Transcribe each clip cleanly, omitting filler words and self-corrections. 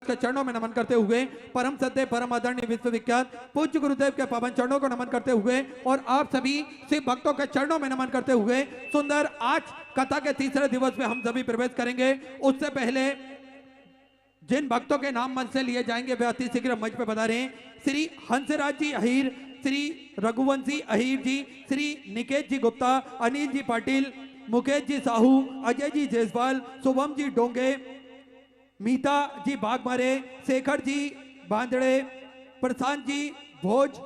के चरणों में नमन करते हुए परम सत्य परम आदरणीय विश्वविख्यात पूज्य गुरुदेव के पावन चरणों को नमन करते हुए और आप सभी शिव भक्तों के चरणों में नमन करते हुए सुंदर आज कथा के तीसरे दिवस में हम सभी प्रवेश करेंगे। उससे पहले जिन भक्तों के नाम मंच से लिए जाएंगे वे अति शीघ्र मंच पे बता रहे हैं। श्री हंसराज जी अहीर, श्री रघुवंशी अहीर जी, श्री निकेत जी गुप्ता, अनिल जी पाटिल, मुकेश जी साहू, अजय जी जयसवाल, शुभम जी डोंगे, मीता जी बागमारे, शेखर जी बांदड़े, प्रशांत जी भोज,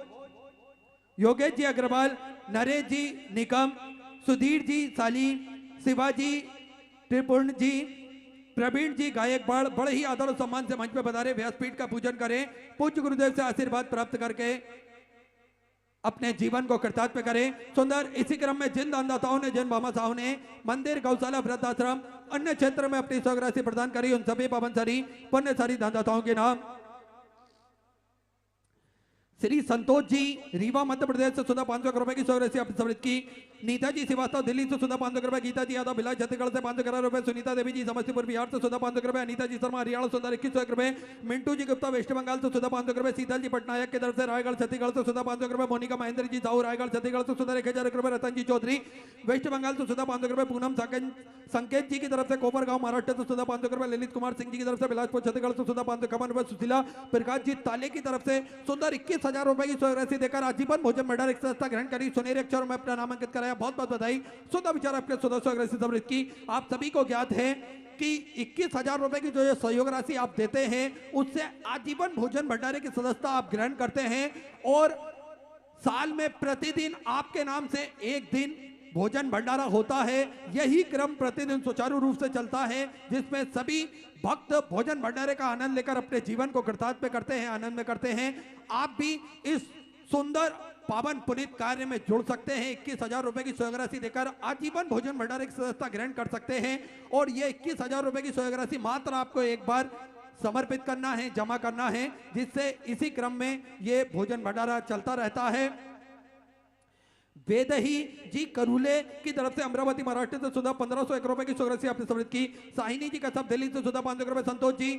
योगेश जी अग्रवाल, नरेश जी निकम, सुधीर जी साली, शिवाजी त्रिपुर्ण जी, प्रवीण जी गायकवाड़ बड़े ही आदर और सम्मान से मंच में बधारे व्यासपीठ का पूजन करें। पूज्य गुरुदेव से आशीर्वाद प्राप्त करके अपने जीवन को कृतार्थ करें। सुंदर इसी क्रम में जिन दानदाताओं ने, जिन भामाशाहों ने मंदिर, गौशाला, वृद्धाश्रम, अन्य क्षेत्र में अपनी स्वराशि प्रदान करी, उन सभी पावनसारी पुण्यशाली दानदाताओं के नाम। श्री संतोष जी रीवा मध्य प्रदेश से सुधा 500 रुपए की स्वराशि समृद्ध की। नीता जी श्रीवास्तव दिल्ली से सुधा 500 रुपए, गीता जी यादव भिलाई छत्तीसगढ़ से 500 रुपए, सुनीता देवी जी समस्तीपुर बिहार से सुधा 500 रुपए, अनीता जी शर्मा हरियाणा सुधा 2100 रुपए, मिंटू जी गुप्ता वेस्ट बंगाल से सुधा 500 रुपए, शीतल जी पटनायक की तरफ से रायगढ़ छत्तीसगढ़ से सुधा 500 रुपए, मोनिका महेंद्र जी साहू रायगढ़ छत्तीसगढ़ से सुधा 1000 रुपए, रतन जी चौधरी वेस्ट बंगाल से सुधा 500 रुपए, पूनम संकेत जी की तरफ से कोपरगांव महाराष्ट्र से सुधा 500 रुपए, ललित कुमार सिंह जी की तरफ से बिलासपुर छत्तीसगढ़ से सुधा 551 रुपए, सुशीला प्रकाश जी ताले की तरफ से सुंदर 21,000 रुपए की स्वराशि देकर आजीवन भोजन भंडार एक संस्था ग्रहण करी। सुनहरे अक्षरों में अपना नामांकित कराया। बहुत बहुत बधाई। सुधा विचार आपके सदस्यों समृद्ध की। आप सभी को ज्ञात है कि 21,000 रुपए की जो ये सहयोग राशि आप देते हैं उससे आजीवन भोजन भंडारे की सदस्यता आप ग्रहण करते हैं और साल में प्रतिदिन आपके नाम से एक दिन भोजन भंडारा होता है। यही क्रम प्रतिदिन सुचारू रूप से चलता है जिसमें सभी भक्त भोजन भंडारे का आनंद लेकर अपने जीवन को कृतार्थ में करते हैं, आनंद में करते हैं। आप भी इस सुंदर पावन पुनीत कार्य में जुड़ सकते हैं। 21,000 रुपए की सहयोग राशि देकर आजीवन भोजन भंडारे की सदस्यता ग्रहण कर सकते हैं और ये 21,000 रुपए की सहयोग राशि मात्र आपको एक बार समर्पित करना है, जमा करना है, जिससे इसी क्रम में ये भोजन भंडारा चलता रहता है। वेदही जी करूले की तरफ से अमरावती महाराष्ट्र से सुधा 1501 रुपए की सहयोग राशि आपने समृद्ध की। साहिनी जी कसब दिल्ली से सुधा 500 रुपए, संतोष जी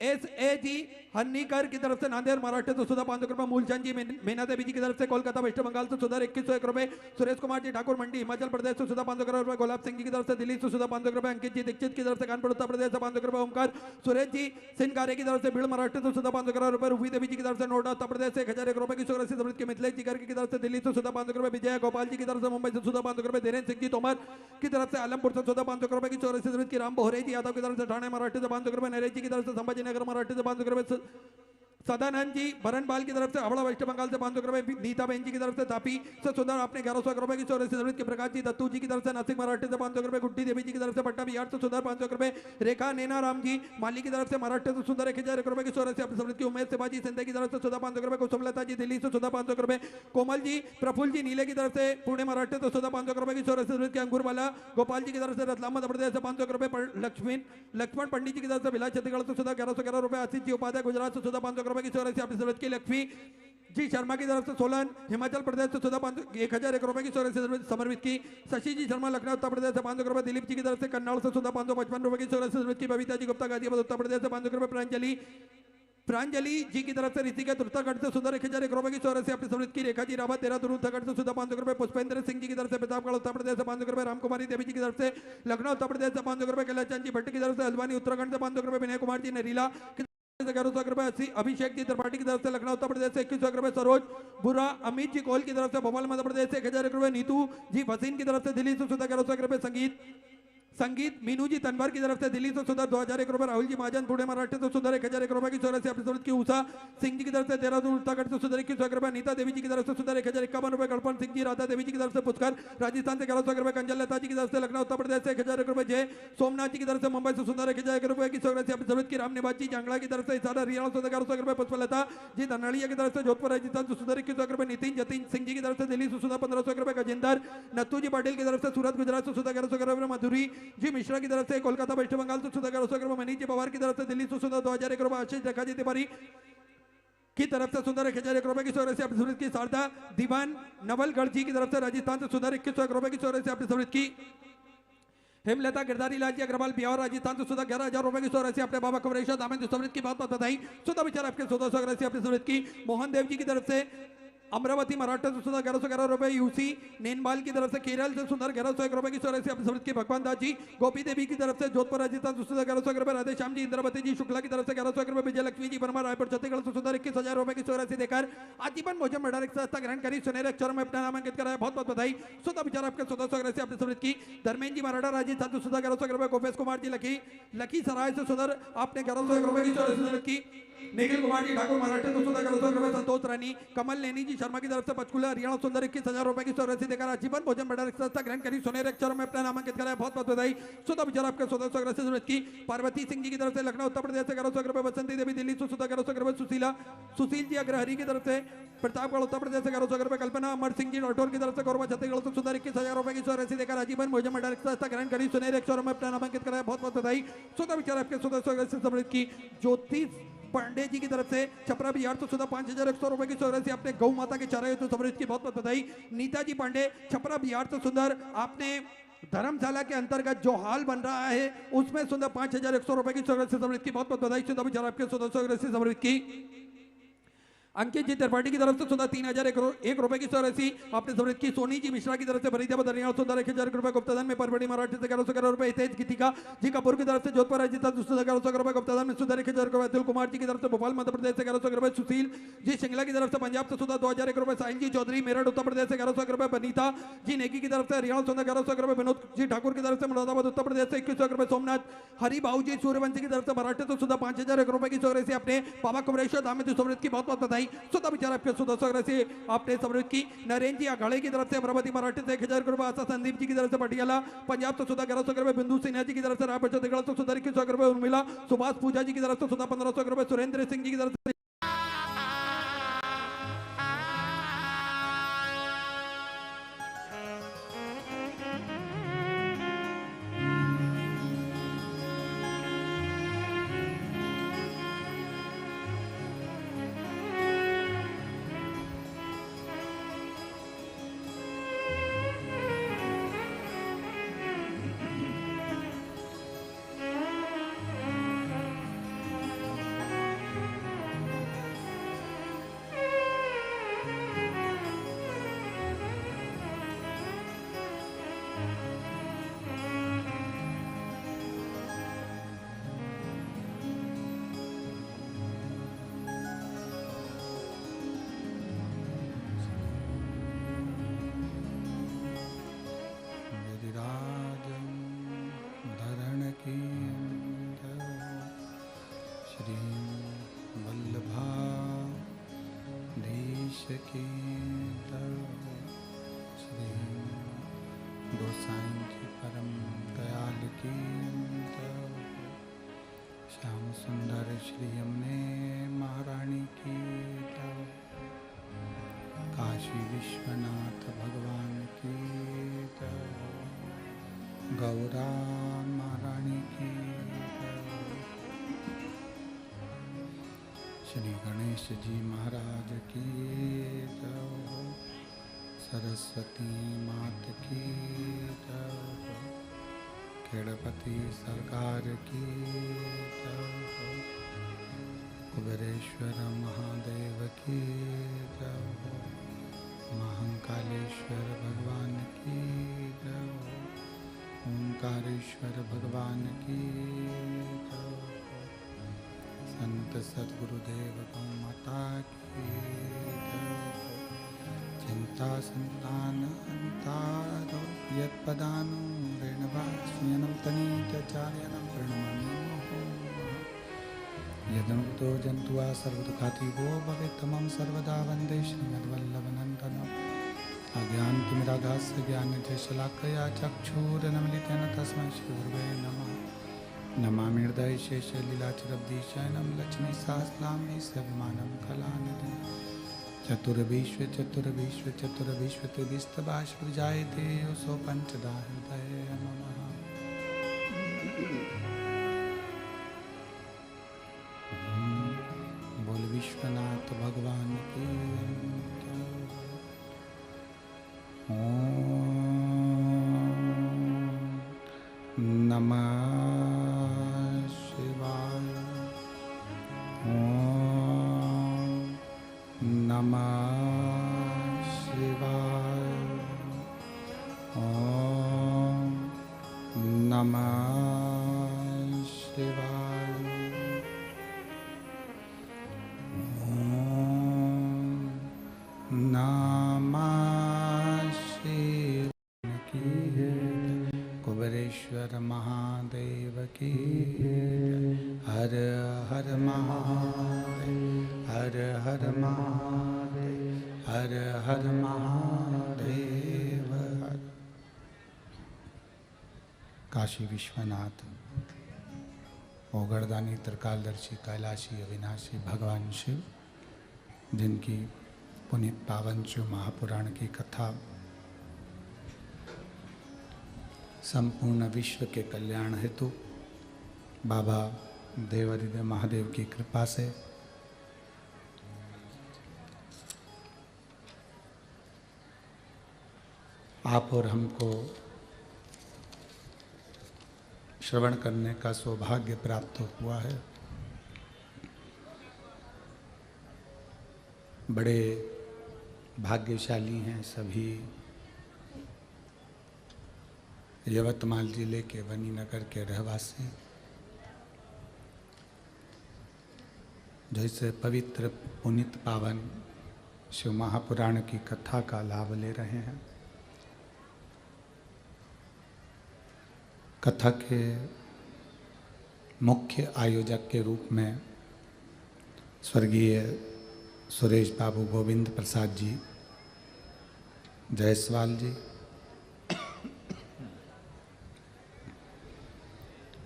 एस.ए. जी हन्नीकर की तरफ से नांदेड़ महाराष्ट्र से सुधा 500 रुपए, मूलचंद जी मीना देवी जी की तरफ से कोलकाता वेस्ट बंगाल से सुधा 2101 रुपए, सुरेश कुमार जी ठाकुर मंडी हिमाचल प्रदेश से सुधा 500 रुपए, गुलाब सिंह जी की तरफ से दिल्ली से सुधा 500 रुपए, अंकित जी दीक्षित की तरफ से कानपुर उत्तर प्रदेश से 500 रुपए, ओमकार सुरेश जी सिंगारे की तरफ से भीड़ महाराष्ट्र से सुधा 500 रुपए, रूबी देवी जी की तरफ से नोएडा उत्तर प्रदेश से 1001 रुपए की सहयोग समृद्ध की। मिथिलेश जी गर्ग की तरफ से दिल्ली से सुधा 500 रुपए, विजय गोपाल जी की तरफ से मुंबई से सुधा 500 रुपए, धीरेन्द्र सिंह जी तोमर की तरफ से आलमपुर से सुधा 500 रुपए की सहयोग समृद्ध की। राम बोहरे जी यादव की तरफ से ठाणे महाराष्ट्र से 500 रुपए, नरेश जी की तरफ से संभाजीनगर महाराष्ट्र से 500 रुपए, सदानंद जी बरनबाल की तरफ से हावड़ा वेस्ट बंगाल से 500 रुपए, नीता बहन जी की तरफ से तापी से सुंदर आपने 1100 रुपए की सहयोग समृद्ध के। प्रकाश जी दत्तू जी की तरफ से नासिक महाराष्ट्र से 500 रुपए, गुड्डी देवी जी की तरफ से पटना बिहार से सुंदर 500 रुपए, रेखा नैना राम जी माली की तरफ से महाराष्ट्र से सुंदर 1001 रुपए की सहयोग समृद्ध की। उमेश शिवाजी सिंधे की तरफ से सुधा 500 रुपए, कुसुमलता जी दिल्ली से सुधा 500 रुपए, कोमल जी प्रफुल्ल जी नीले की तरफ से पुणे महाराष्ट्र से सुधा 500 रुपए की सहयोग समृद्ध के। अंगूरवाला गोपाल जी की तरफ से रतलाम मध्य प्रदेश से 500 रुपए, लक्ष्मण पंडित जी की तरफ से भिलाई छत्तीसगढ़ से सुधा 1111 रुपए, आशीष जी उपाध्याय गुजरात से सुधा 500 रुपए की सहयोग की। लक्ष्मी जी शर्मा की तरफ से सोलन हिमाचल प्रदेश से सुधा 1001 रुपए की सहयोग समर्पित की। शशि जी शर्मा लखनऊ उत्तर प्रदेश से 500 रुपए, दिलीप जी की तरफ से कन्नौज से सुधा 555 रुपए की सहयोग समर्पित की। बबीता जी गुप्ता गाजियाबाद उत्तर प्रदेश से 500 रुपए, प्रांजलि जी की तरफ से ऋषिकेश उत्तराखंड से सुधा 1001 रुपए की सहयोग से समृद्ध की। रेखा जी रावत देहरादून उत्तराखंड से सुधा 500 रुपए, पुष्पेंद्र सिंह जी की तरफ से प्रतापगढ़ उत्तर प्रदेश से 500 रुपए, रामकुमारी देवी जी की तरफ से लखनऊ उत्तर प्रदेश से 500 रुपए, कैलाशचंद जी भट्ट की तरफ से हल्द्वानी उत्तराखंड से 500 रुपए, विनय कुमार जी नरीला 1100 रुपए, अभिषेक जी त्रिपाठी की तरफ से लखनऊ उत्तर प्रदेश से 2100 रुपए, सरोज बुरा अमित जी कोल की तरफ से भोपाल मध्य प्रदेश से 1001 रुपए, नीतू जी भसीन की तरफ से दिल्ली से सुधा 1100 रुपए, संगीत मीनू जी तनवर की तरफ से दिल्ली से सुधा 2001 रुपए, राहुल जी महाजन पुणे महाराष्ट्र से सुधा 1001 रुपए की सहयोग अपनी समृद्ध की। उषा सिंह जी की तरफ से देहरादून उत्तराखंड से सुधा 2100 रुपए, नीता देवी जी की तरफ से सुधा 1051 रुपए, गणपत सिंह जी राधा देवी जी की तरफ से पुष्कर राजस्थान से 1100 रुपए, कंजल लता जी की तरफ से लखनऊ उत्तर प्रदेश से 1001 रुपए, जय सोमनाथ जी की तरफ से मुंबई से सुधा 1001 रुपए की सहयोग अपनी समृद्ध की। राम निवास जी जांगड़ा की तरफ से इशारा हरियाणा से 1100 रुपए, पुष्पलता जी धनाड़िया की तरफ से जोधपुर राजस्थान से सुधा 2100 रुपए, नितिन जतिन सिंह जी की तरफ से दिल्ली से सुधा 1500 रुपए, गजेंद्र नत्थू जी पाटिल की तरफ से सूरत गुजरात से सुधा 1100 रुपए, मधुरी जी मिश्रा की तरफ से कोलकाता वेस्ट बंगाल से सुधा 1100 रुपए, मनीष जी पवार की तरफ से दिल्ली से सुधा 2001 रुपए, आशीष रेखा जी तिवारी की तरफ से सुंदर 1001 रुपए की सहयोग से अपनी समृद्ध की। शारदा दीवान नवलगढ़ जी की तरफ से राजस्थान से सुंदर 2100 रुपए की सहयोग से अपनी समृद्ध की। हेमलता गिरधारी लाल जी अग्रवाल बिहार राजस्थान से सुधा 11,000 रुपए की सौ राशि अपने बाबा कमरेश्वर दामन समृद्ध की बात बताई। सुधा विचार आपके 1400 राशि अपने समृद्ध की। मोहन देव जी की तरफ से अमरावती मराठा से सुधा 1111 रुपए। यूसी नैनमाल की तरफ से केरल से सुंदर 1101 रुपए की सौ राशि अपने समृद्ध की। भगवान दास जी गोपी देवी की तरफ से जोधपुर राजस्थान से सुधा 1101 रुपए। राधे श्याम जी इंद्रावती जी शुक्ला की तरफ से 1101 रुपए। विजय लक्ष्मी जी वर्मा रायपुर छत्तीसगढ़ से सुंदर 21,000 रुपए की सौ राशि देकर आजीवन भोजन भंडार संस्था ग्रहण करी सुनहरे अक्षरों में अपना नामांकित कराया। बहुत बहुत बधाई। सुधा विचार आपके 1400 राशि अपने समृद्ध की। धर्मेंद्र जी मराठा राजस्थान से सुधा 1101 रुपए। गोपेश कुमार जी लखी सराय से सुधर आपने 1101 रुपए की सौ राशि की। निखिल कुमार जी ठाकुर महाराष्ट्र तो सुधा 1101 रुपए। संतोष रानी कमल नैनी जी शर्मा की तरफ से पंचकुला हरियाणा सुंदर 21,000 रुपए की सौ राशि देकर आजीवन भोजन भंडार संस्था ग्रहण करी सुनहरे अक्षरों में अपना नामांकित कराया। बहुत बहुत बधाई। सुधा विचार आपके 1400 राशि समृद्ध की। पार्वती सिंह जी की तरफ से लखनऊ उत्तर प्रदेश से 1101 रुपए। बसंती देवी दिल्ली से सुधा 1101 रुपए। सुशील जी अग्रहरी की तरफ से प्रतापगढ़ उत्तर प्रदेश से 1101 रुपए। कल्पना अमर सिंह जी राठौर की तरफ से कोरबा छत्तीसगढ़ से सुधा 21,000 रुपए की सौ राशि देकर आजीवन भोजन भंडार संस्था ग्रहण करी सुनहरे अक्षरों में अपना नामांकित कराया। बहुत बहुत बधाई। सुधा विचार आपके 1400 राशि समृद्ध की। ज्योति पांडे जी की तरफ से छपरा बिहार तो सुधा 5,100 रुपए की सौ राशि अपने गौ माता के चारा हेतु समृद्ध की। बहुत बहुत बधाई। नीता जी पांडे छपरा बिहार तो सुंदर आपने धर्मशाला के अंतर्गत जो हाल बन रहा है उसमें सुंदर 5,100 रुपए की सौ राशि समृद्ध की। बहुत बहुत बधाई। सुधा विचार आपके 1400 राशि समृद्ध की। अंकित जी त्रिपाठी की तरफ से सुधा 3,001 रुपए की सौ राशि आपने समृद्ध की। सोनी जी मिश्रा की तरफ से फरीदाबाद हरियाणा सुधा 1,000 रुपए। गुप्ताधन में परवड़ी मराठी से 1111 रुपए। तेज गीतिका जी कपूर की तरफ से जोधपुर राजस्थान सुधा 1101 रुपए। गुप्ताधन में सुधा 1,000 रुपए। अतुल कुमार जी की तरफ से भोपाल मध्य प्रदेश से 1101 रुपए। सुशील जी शिंगला की तरफ से पंजाब से सुधा 2,001 रुपए। साहिल जी चौधरी मेरठ उत्तर प्रदेश से 1101 रुपए। बनीता जी नेगी की तरफ से हरियाणा सुधा 1101 रुपए। विनोद जी ठाकुर की तरफ से मुरादाबाद उत्तर प्रदेश से 21 रुपए। सोमनाथ हरि बाबू जी सूर्यवंशी की तरफ से मराठी तो सुधा 5,001 रुपए की सौ राशि अपने बाबा कमरेश्वर धाम में समृद्ध की। बहुत बहुत बधाई। सुधा विचार सुधा से आपने समृद्ध की। नरेंद्र जी अघाड़े की तरफ से अमरावती मराठी से 1,000 रुपए। आशा संदीप जी की तरफ से पटियाला पंजाब से सुधा 1101 रुपए। बिंदु सिन्हा जी की तरफ से रायपुर छत्तीसगढ़ से सुधा 21 रुपए। उर्मिला सुभाष पूजा जी की तरफ से सुधा 1,500 रुपए। सुरेंद्र सिंह जी की तरफ से श्री वल्लभा देश की श्री गोसाई जी परम दयाल की श्याम सुंदर श्री यमुने महारानी की काशी विश्वनाथ भगवान की गौरा महारानी की श्री गणेश जी महाराज की सरस्वती मात की खेड़पति सरकार की कुबेरेश्वर महादेव की महाकालेश्वर भगवान की ओंकारेश्वर भगवान की संत सद्गुरुदेव गौ माता की चिंता संतान अंतारो यत्पदानु रेणवास्यनं तनीत्याचार्यनं प्रणमामि यदनुक्तो जन्तुआ सर्वदुःखातीतो भवेत् तमं सर्वदा वन्दे श्रीमद्वल्लभनन्दनम् अज्ञानतिमिरागास्य ज्ञानजशलाकया चक्षुरुन्मीलितेन तस्मै श्रीगुरवे नमः नमामि हृदय शेषलीलाचरब्धिशयनं लक्ष्मीसहस्राम्नि सविमानं कलानिधिं चतुर्विश्वचतुर्विश्वचतुर्विश्वतिभिस्तभाषविजायते योऽसौ पञ्चदा हृदये नमः बोल विश्वनाथ भगवान की नमः शिवाय। ओम नमः शिवाय की जय। कुबेरेश्वर महादेव की जय। हर हर महादेव, हर हर महादेव, हर हर महादेव। काशी विश्वनाथ, ओगड़दानी, त्रिकालदर्शी, कैलाशी, अविनाशी भगवान शिव, जिनकी पुनीत पावन शिव महापुराण की कथा संपूर्ण विश्व के कल्याण हेतु बाबा देवादिदेव महादेव की कृपा से आप और हमको श्रवण करने का सौभाग्य प्राप्त हुआ है। बड़े भाग्यशाली हैं सभी यवतमाल जिले के वनी नगर के रहवासी, जैसे पवित्र पुनीत पावन शिव महापुराण की कथा का लाभ ले रहे हैं। कथा के मुख्य आयोजक के रूप में स्वर्गीय सुरेश बाबू गोविंद प्रसाद जी जायसवाल जी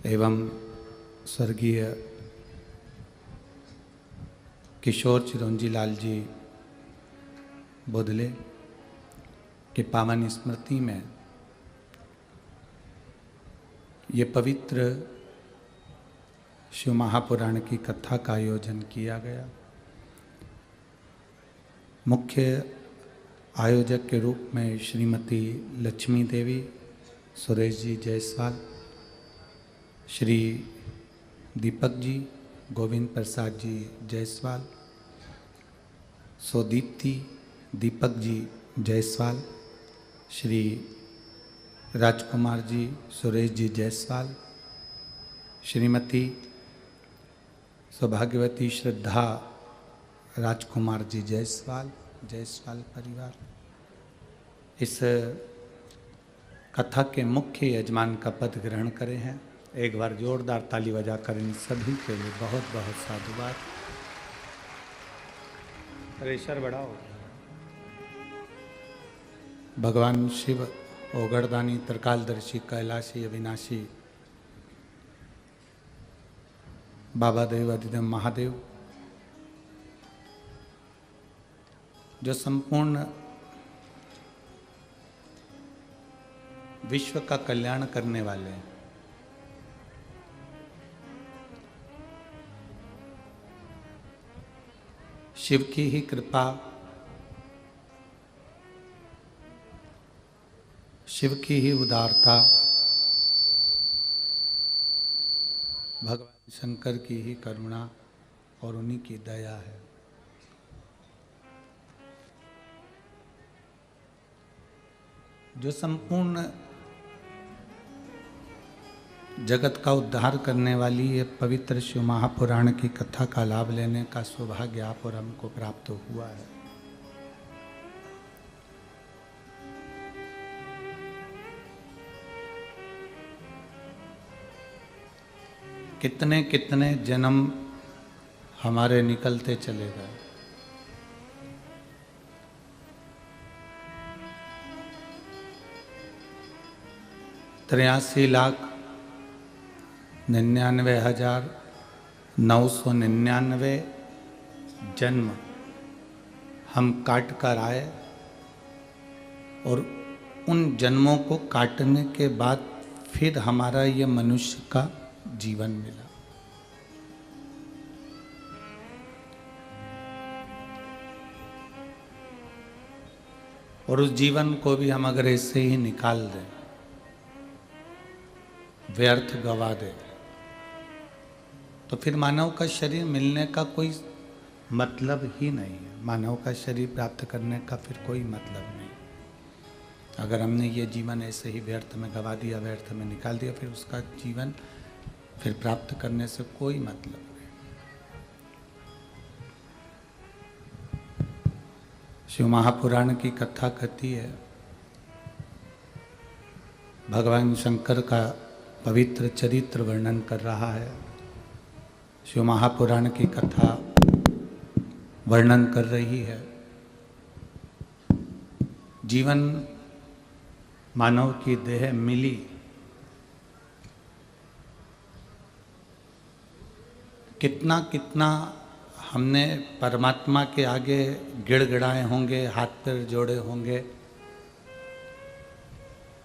एवं स्वर्गीय किशोर चिरंजी लाल जी बोधले के पावन स्मृति में ये पवित्र शिव महापुराण की कथा का आयोजन किया गया। मुख्य आयोजक के रूप में श्रीमती लक्ष्मी देवी, सुरेश जी जायसवाल, श्री दीपक जी, गोविंद प्रसाद जी जायसवाल, सोदीप्ति दीपक जी जायसवाल, श्री राजकुमार जी, सुरेश जी जायसवाल, श्रीमती सौभाग्यवती श्रद्धा राजकुमार जी जायसवाल, जायसवाल परिवार इस कथा के मुख्य यजमान का पद ग्रहण करे हैं। एक बार जोरदार ताली बजाकर इन सभी के लिए बहुत बहुत साधुवाद। प्रेशर बढ़ाओ। भगवान शिव, ओगड़दानी, त्रिकालदर्शी, कैलाशी, अविनाशी बाबा देवादिदेव महादेव, जो संपूर्ण विश्व का कल्याण करने वाले हैं, शिव की ही कृपा, शिव की ही उदारता, भगवान शंकर की ही करुणा और उन्हीं की दया है। जो संपूर्ण जगत का उद्धार करने वाली ये पवित्र शिव महापुराण की कथा का लाभ लेने का सौभाग्य आप और हमको प्राप्त हुआ है। कितने कितने जन्म हमारे निकलते चले गए। 83,99,999 जन्म हम काट कर आए और उन जन्मों को काटने के बाद फिर हमारा ये मनुष्य का जीवन मिला। और उस जीवन को भी हम अगर ऐसे ही निकाल दें, व्यर्थ गवा दें, तो फिर मानव का शरीर मिलने का कोई मतलब ही नहीं है। मानव का शरीर प्राप्त करने का फिर कोई मतलब नहीं। अगर हमने ये जीवन ऐसे ही व्यर्थ में गवा दिया, व्यर्थ में निकाल दिया, फिर उसका जीवन फिर प्राप्त करने से कोई मतलब नहीं। शिव महापुराण की कथा कहती है, भगवान शंकर का पवित्र चरित्र वर्णन कर रहा है। शिव महापुराण की कथा वर्णन कर रही है जीवन मानव की देह मिली, कितना कितना हमने परमात्मा के आगे गिड़गिड़ाए होंगे, हाथ पैर जोड़े होंगे,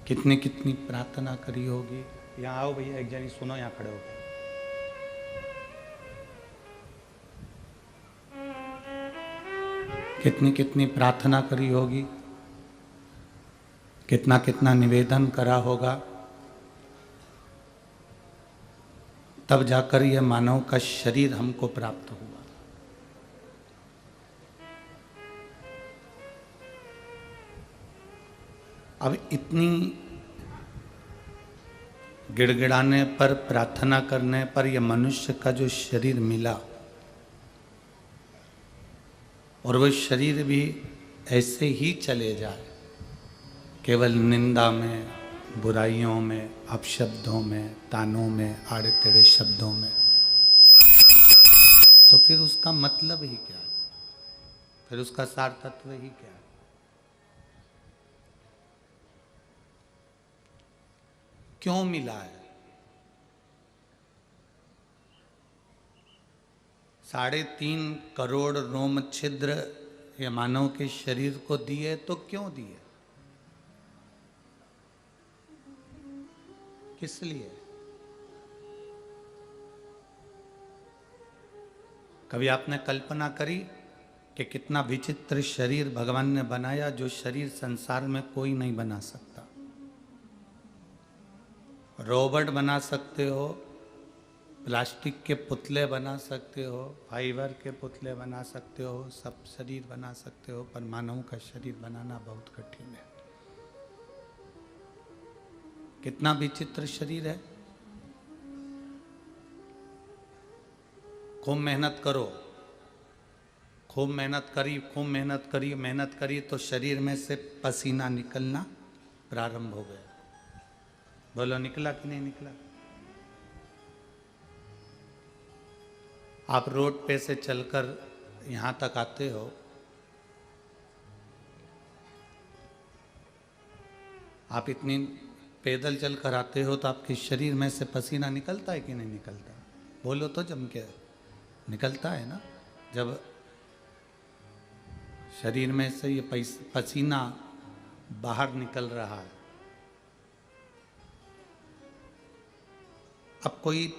कितनी कितनी प्रार्थना करी होगी। यहाँ आओ भैया, एक जनी सुनो, यहाँ खड़े हो गए। कितनी कितनी प्रार्थना करी होगी, कितना कितना निवेदन करा होगा, तब जाकर यह मानव का शरीर हमको प्राप्त हुआ। अब इतनी गिड़गिड़ाने पर, प्रार्थना करने पर यह मनुष्य का जो शरीर मिला, और वह शरीर भी ऐसे ही चले जाए, केवल निंदा में, बुराइयों में, अपशब्दों में, तानों में, आड़े टेढ़े शब्दों में, तो फिर उसका मतलब ही क्या है? फिर उसका सार तत्व ही क्या है? क्यों मिला है? 3.5 करोड़ रोम छिद्र ये मानव के शरीर को दिए, तो क्यों दिए? किस लिए? कभी आपने कल्पना करी कि कितना विचित्र शरीर भगवान ने बनाया, जो शरीर संसार में कोई नहीं बना सकता। रोबोट बना सकते हो, प्लास्टिक के पुतले बना सकते हो, फाइबर के पुतले बना सकते हो, सब शरीर बना सकते हो, पर मानव का शरीर बनाना बहुत कठिन है। कितना विचित्र शरीर है। खूब मेहनत करो, खूब मेहनत करी तो शरीर में से पसीना निकलना प्रारंभ हो गया। बोलो, निकला कि नहीं निकला? आप रोड पे से चलकर यहां तक आते हो, आप इतनी पैदल चलकर आते हो, तो आपके शरीर में से पसीना निकलता है कि नहीं निकलता? बोलो तो जम के। निकलता है ना। जब शरीर में से ये पसीना बाहर निकल रहा है, अब कोई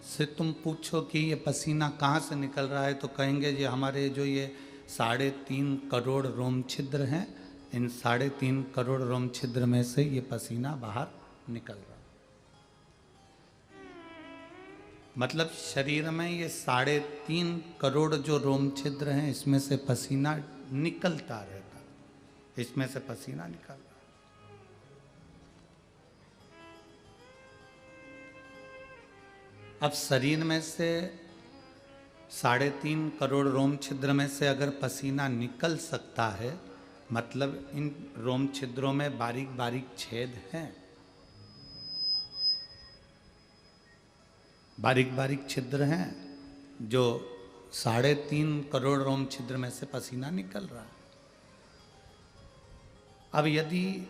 से तुम पूछो कि ये पसीना कहाँ से निकल रहा है, तो कहेंगे ये हमारे जो ये 3.5 करोड़ रोम छिद्र हैं, इन 3.5 करोड़ रोम छिद्र में से ये पसीना बाहर निकल रहा है। मतलब शरीर में ये 3.5 करोड़ जो रोम छिद्र हैं, इसमें से पसीना निकलता रहता है, इसमें से पसीना निकल रहा है। अब शरीर में से 3.5 करोड़ रोम छिद्र में से अगर पसीना निकल सकता है, मतलब इन रोम छिद्रों में बारीक बारीक छेद हैं, बारीक बारीक छिद्र हैं, जो 3.5 करोड़ रोम छिद्र में से पसीना निकल रहा है। अब यदि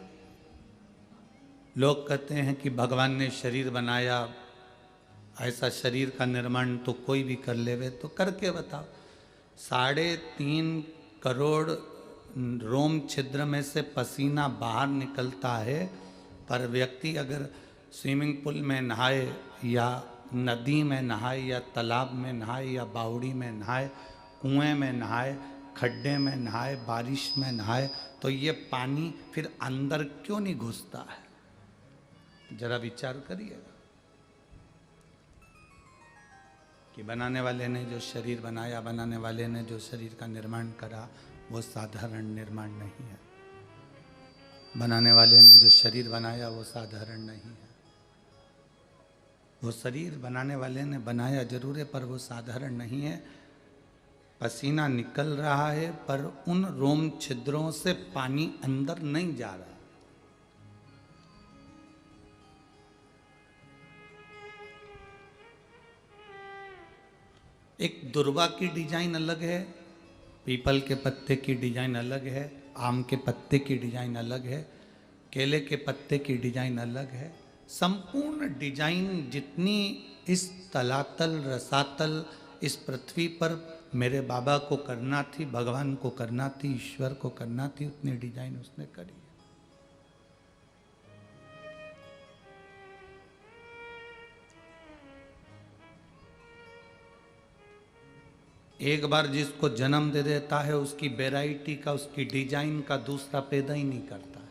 लोग कहते हैं कि भगवान ने शरीर बनाया, ऐसा शरीर का निर्माण तो कोई भी कर लेवे, तो करके बताओ। 3.5 करोड़ रोम छिद्र में से पसीना बाहर निकलता है, पर व्यक्ति अगर स्विमिंग पूल में नहाए, या नदी में नहाए, या तालाब में नहाए, या बावड़ी में नहाए, कुएं में नहाए, खड्डे में नहाए, बारिश में नहाए, तो ये पानी फिर अंदर क्यों नहीं घुसता है? जरा विचार करिएगा कि बनाने वाले ने जो शरीर बनाया, बनाने वाले ने जो शरीर का निर्माण करा, वो साधारण निर्माण नहीं है। बनाने वाले ने जो शरीर बनाया वो साधारण नहीं है। वो शरीर बनाने वाले ने बनाया जरूर है, पर वो साधारण नहीं है। पसीना निकल रहा है, पर उन रोम छिद्रों से पानी अंदर नहीं जा रहा। एक दुर्वा की डिजाइन अलग है, पीपल के पत्ते की डिजाइन अलग है, आम के पत्ते की डिजाइन अलग है, केले के पत्ते की डिजाइन अलग है। संपूर्ण डिजाइन जितनी इस तलातल रसातल इस पृथ्वी पर मेरे बाबा को करना थी, भगवान को करना थी, ईश्वर को करना थी, उतनी डिजाइन उसने करी। एक बार जिसको जन्म दे देता है उसकी वैरायटी का, उसकी डिजाइन का दूसरा पैदा ही नहीं करता है।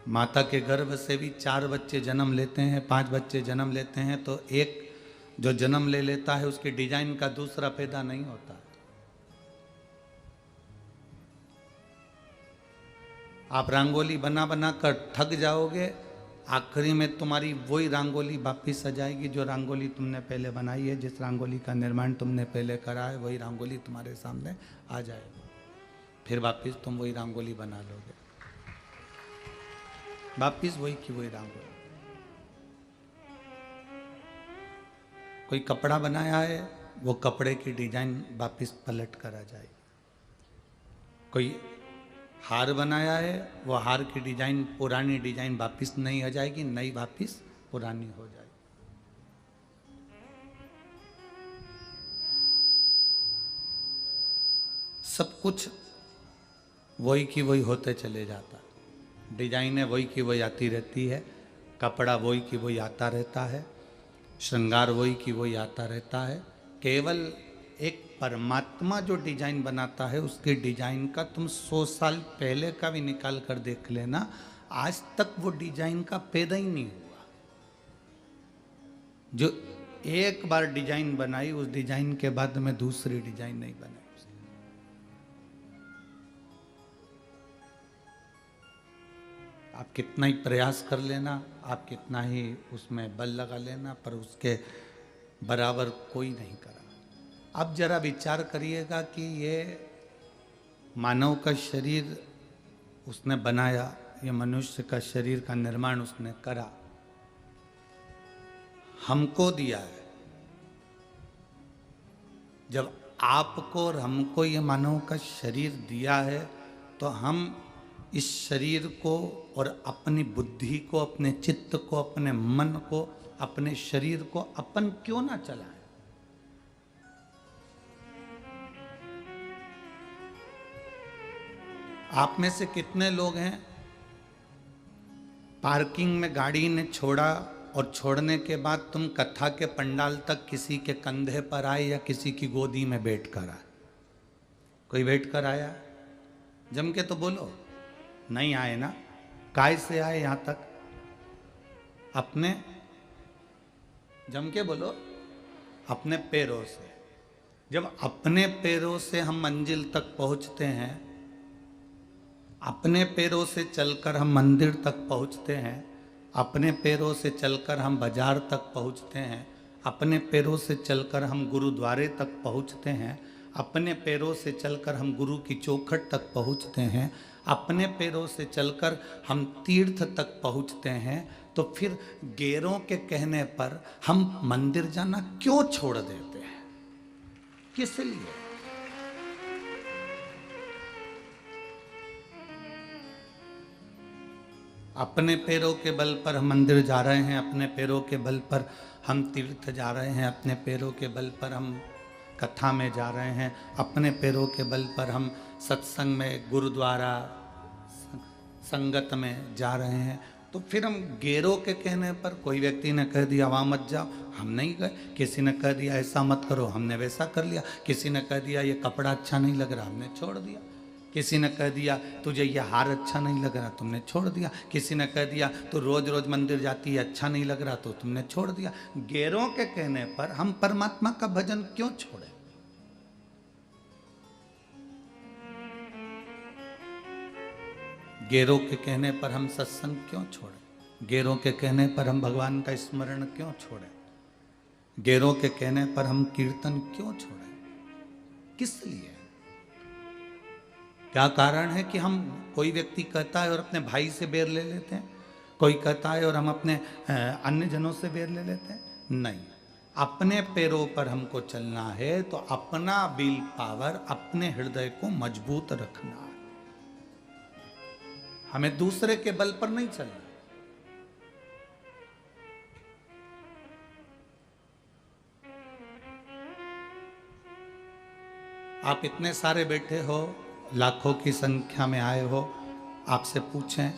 माता के गर्भ से भी 4 बच्चे जन्म लेते हैं, 5 बच्चे जन्म लेते हैं, तो एक जो जन्म ले लेता है उसकी डिजाइन का दूसरा पैदा नहीं होता। आप रंगोली बना बना कर थक जाओगे, आखिरी में तुम्हारी वही रंगोली वापिस आ जाएगी जो रंगोली तुमने पहले बनाई है, जिस रंगोली का निर्माण तुमने पहले करा है वही रंगोली तुम्हारे सामने आ जाएगी। फिर वापिस तुम वही रंगोली बना लोगे, वापिस वही की वही रंगोली। कोई कपड़ा बनाया है, वो कपड़े की डिजाइन वापिस पलट कर आ जाएगी। कोई हार बनाया है, वो हार की डिजाइन पुरानी डिजाइन वापिस नहीं आ जाएगी, नई वापिस पुरानी हो जाएगी। सब कुछ वही की वही होते चले जाता, डिजाइनें वही की वही आती रहती है, कपड़ा वही की वही आता रहता है, श्रृंगार वही की वही आता रहता है। केवल एक परमात्मा जो डिजाइन बनाता है उसकी डिजाइन का तुम 100 साल पहले का भी निकाल कर देख लेना, आज तक वो डिजाइन का पैदा ही नहीं हुआ। जो एक बार डिजाइन बनाई, उस डिजाइन के बाद में दूसरी डिजाइन नहीं बनाई। आप कितना ही प्रयास कर लेना, आप कितना ही उसमें बल लगा लेना, पर उसके बराबर कोई नहीं करा। अब जरा विचार करिएगा कि ये मानव का शरीर उसने बनाया, ये मनुष्य का शरीर का निर्माण उसने करा, हमको दिया है। जब आपको और हमको ये मानव का शरीर दिया है, तो हम इस शरीर को और अपनी बुद्धि को, अपने चित्त को, अपने मन को, अपने शरीर को अपन क्यों ना चलाएं? आप में से कितने लोग हैं पार्किंग में गाड़ी ने छोड़ा और छोड़ने के बाद तुम कथा के पंडाल तक किसी के कंधे पर आए या किसी की गोदी में बैठ कर आए? कोई बैठ कर आया? जम के तो बोलो। नहीं आए ना? काय से आए यहां तक? अपने, जम के बोलो, अपने पैरों से। जब अपने पैरों से हम मंजिल तक पहुंचते हैं, अपने पैरों से चलकर हम मंदिर तक पहुंचते हैं, अपने पैरों से चलकर हम बाजार तक पहुंचते हैं, अपने पैरों से चलकर हम गुरुद्वारे तक पहुंचते हैं, अपने पैरों से चलकर हम गुरु की चौखट तक पहुंचते हैं, अपने पैरों से चलकर हम तीर्थ तक पहुंचते हैं, तो फिर गैरों के कहने पर हम मंदिर जाना क्यों छोड़ देते हैं? किस लिए? अपने पैरों के बल पर हम मंदिर जा रहे हैं, अपने पैरों के बल पर हम तीर्थ जा रहे हैं, अपने पैरों के बल पर हम कथा में जा रहे हैं, अपने पैरों के बल पर हम सत्संग में, गुरुद्वारा, संगत में जा रहे हैं। तो फिर हम गैरों के कहने पर, कोई व्यक्ति ने कह दिया वहाँ मत जाओ, हम नहीं गए। किसी ने कह दिया ऐसा मत करो, हमने वैसा कर लिया। किसी ने कह दिया ये कपड़ा अच्छा नहीं लग रहा, हमने छोड़ दिया। किसी ने कह दिया तुझे ये हार अच्छा नहीं लग रहा, तुमने छोड़ दिया। किसी ने कह दिया तू रोज रोज मंदिर जाती है, अच्छा नहीं लग रहा, तो तुमने छोड़ दिया। गैरों के कहने पर हम परमात्मा का भजन क्यों छोड़े? गेरों के कहने पर हम सत्संग क्यों छोड़ें? गेरों के कहने पर हम भगवान का स्मरण क्यों छोड़ें? गेरों के कहने पर हम कीर्तन क्यों छोड़ें? किस लिए? क्या कारण है कि हम, कोई व्यक्ति कहता है और अपने भाई से बैर ले लेते हैं, कोई कहता है और हम अपने अन्य जनों से बैर ले लेते हैं? नहीं, अपने पैरों पर हमको चलना है तो अपना विल पावर, अपने हृदय को मजबूत रखना है। हमें दूसरे के बल पर नहीं चलना। आप इतने सारे बैठे हो, लाखों की संख्या में आए हो, आपसे पूछें,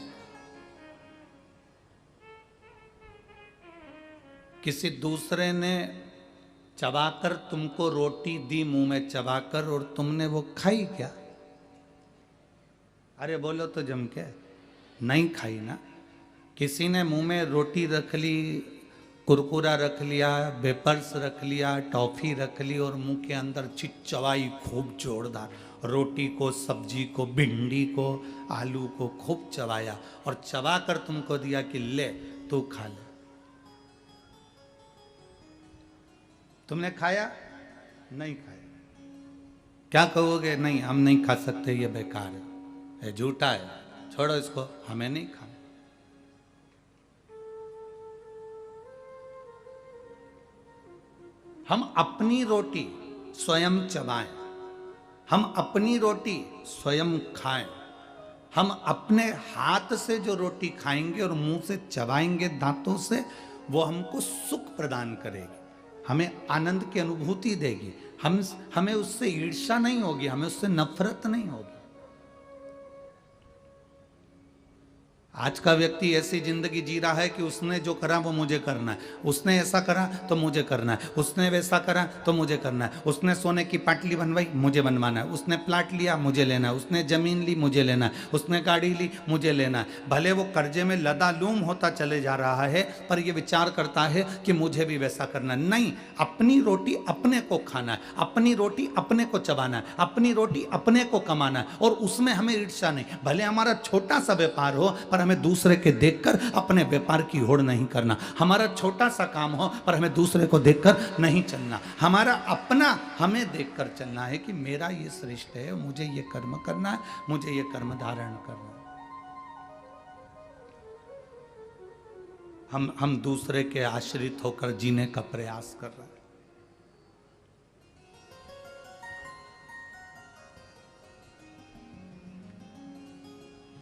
किसी दूसरे ने चबाकर तुमको रोटी दी, मुंह में चबाकर, और तुमने वो खाई क्या? अरे बोलो तो जम के, नहीं खाई ना। किसी ने मुंह में रोटी रख ली, कुरकुरा रख लिया, वेपर्स रख लिया, टॉफी रख ली और मुंह के अंदर चिचवाई खूब जोरदार, रोटी को, सब्जी को, भिंडी को, आलू को खूब चबाया और चबा कर तुमको दिया कि ले तू खा ले। तुमने खाया? नहीं खाया। क्या कहोगे? नहीं, हम नहीं खा सकते, ये बेकार है, ये झूठा है, छोड़ो इसको, हमें नहीं खाना। हम अपनी रोटी स्वयं चबाएं, हम अपनी रोटी स्वयं खाएं, हम अपने हाथ से जो रोटी खाएंगे और मुंह से चबाएंगे दांतों से, वो हमको सुख प्रदान करेगी, हमें आनंद की अनुभूति देगी। हमें उससे ईर्ष्या नहीं होगी, हमें उससे नफरत नहीं होगी। आज का व्यक्ति ऐसी जिंदगी जी रहा है कि उसने जो करा वो मुझे करना है, उसने ऐसा करा तो मुझे करना है, उसने वैसा करा तो मुझे करना है, उसने सोने की पाटली बनवाई मुझे बनवाना है, उसने प्लाट लिया मुझे लेना है, उसने जमीन ली मुझे लेना है, उसने गाड़ी ली मुझे लेना है। भले वो कर्जे में लदालूम होता चले जा रहा है, पर ये विचार करता है कि मुझे भी वैसा करना है। नहीं, अपनी रोटी अपने को खाना है, अपनी रोटी अपने को चबाना है, अपनी रोटी अपने को कमाना है, और उसमें हमें ईर्ष्या नहीं। भले हमारा छोटा सा व्यापार हो, पर हमें दूसरे के देखकर अपने व्यापार की होड़ नहीं करना। हमारा छोटा सा काम हो, पर हमें दूसरे को देखकर नहीं चलना। हमारा अपना हमें देखकर चलना है कि मेरा ये श्रेष्ठ है, मुझे ये कर्म करना है, मुझे ये कर्म धारण करना है। हम दूसरे के आश्रित होकर जीने का प्रयास कर रहे हैं।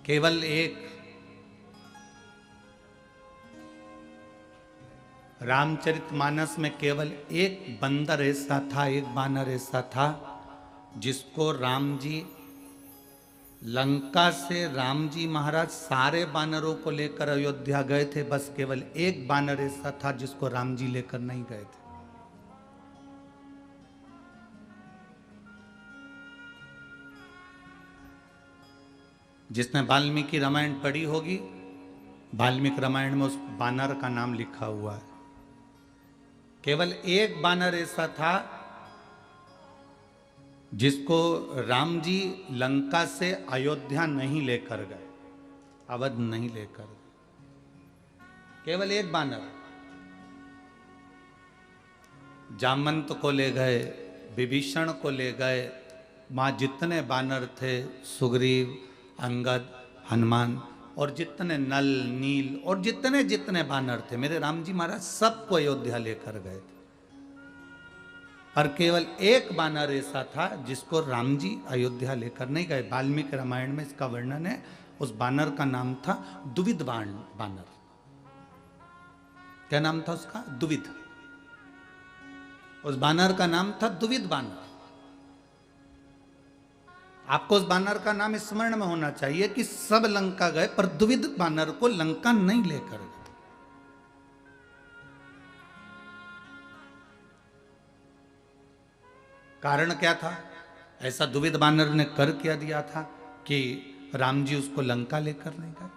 केवल एक रामचरितमानस में केवल एक बंदर ऐसा था, एक बानर ऐसा था, जिसको राम जी लंका से, राम जी महाराज सारे बानरों को लेकर अयोध्या गए थे, बस केवल एक बानर ऐसा था जिसको राम जी लेकर नहीं गए थे। जिसने वाल्मीकि रामायण पढ़ी होगी, वाल्मीकि रामायण में उस बानर का नाम लिखा हुआ है। केवल एक बानर ऐसा था जिसको राम जी लंका से अयोध्या नहीं लेकर गए, अवध नहीं लेकर गए। केवल एक बानर। जामवंत को ले गए, विभीषण को ले गए, वहां जितने बानर थे, सुग्रीव, अंगद, हनुमान, और जितने नल, नील और जितने जितने बानर थे, मेरे राम जी महाराज सबको अयोध्या लेकर गए थे। और केवल एक बानर ऐसा था जिसको राम जी अयोध्या लेकर नहीं गए। वाल्मीकि रामायण में इसका वर्णन है। उस बानर का नाम था दुविध बानर। क्या नाम था उसका? दुविध। उस बानर का नाम था दुविध बानर। आपको उस बानर का नाम स्मरण में होना चाहिए कि सब लंका गए, पर दुविध बानर को लंका नहीं लेकर गए। कारण क्या था? ऐसा दुविध बानर ने कर क्या दिया था कि राम जी उसको लंका लेकर नहीं गए?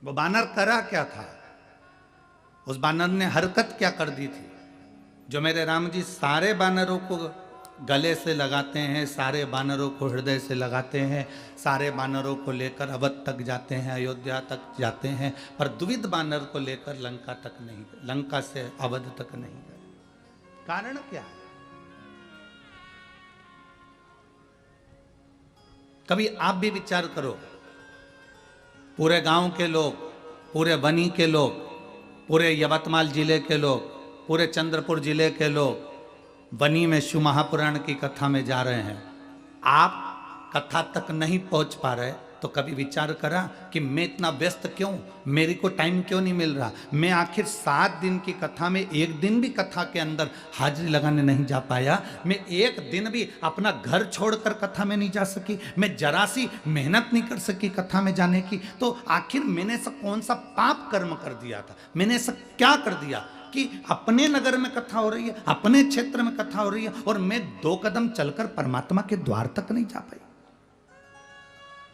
वो बानर करा क्या था? उस बानर ने हरकत क्या कर दी थी जो मेरे राम जी सारे बानरों को गले से लगाते हैं, सारे बानरों को हृदय से लगाते हैं, सारे बानरों को लेकर अवध तक जाते हैं, अयोध्या तक जाते हैं, पर द्विविध बानर को लेकर लंका तक नहीं गए, लंका से अवध तक नहीं गए। कारण क्या है? कभी आप भी विचार करो, पूरे गांव के लोग, पूरे बनी के लोग, पूरे यवतमाल जिले के लोग, पूरे चंद्रपुर जिले के लोग बनी में शिव महापुराण की कथा में जा रहे हैं, आप कथा तक नहीं पहुंच पा रहे, तो कभी विचार करा कि मैं इतना व्यस्त क्यों, मेरे को टाइम क्यों नहीं मिल रहा? मैं आखिर 7 दिन की कथा में एक दिन भी कथा के अंदर हाजिरी लगाने नहीं जा पाया, मैं एक दिन भी अपना घर छोड़कर कथा में नहीं जा सकी, मैं जरा सी मेहनत नहीं कर सकी कथा में जाने की, तो आखिर मैंने ऐसा कौन सा पाप कर्म कर दिया था? मैंने ऐसा क्या कर दिया कि अपने नगर में कथा हो रही है, अपने क्षेत्र में कथा हो रही है, और मैं 2 कदम चलकर परमात्मा के द्वार तक नहीं जा पाई?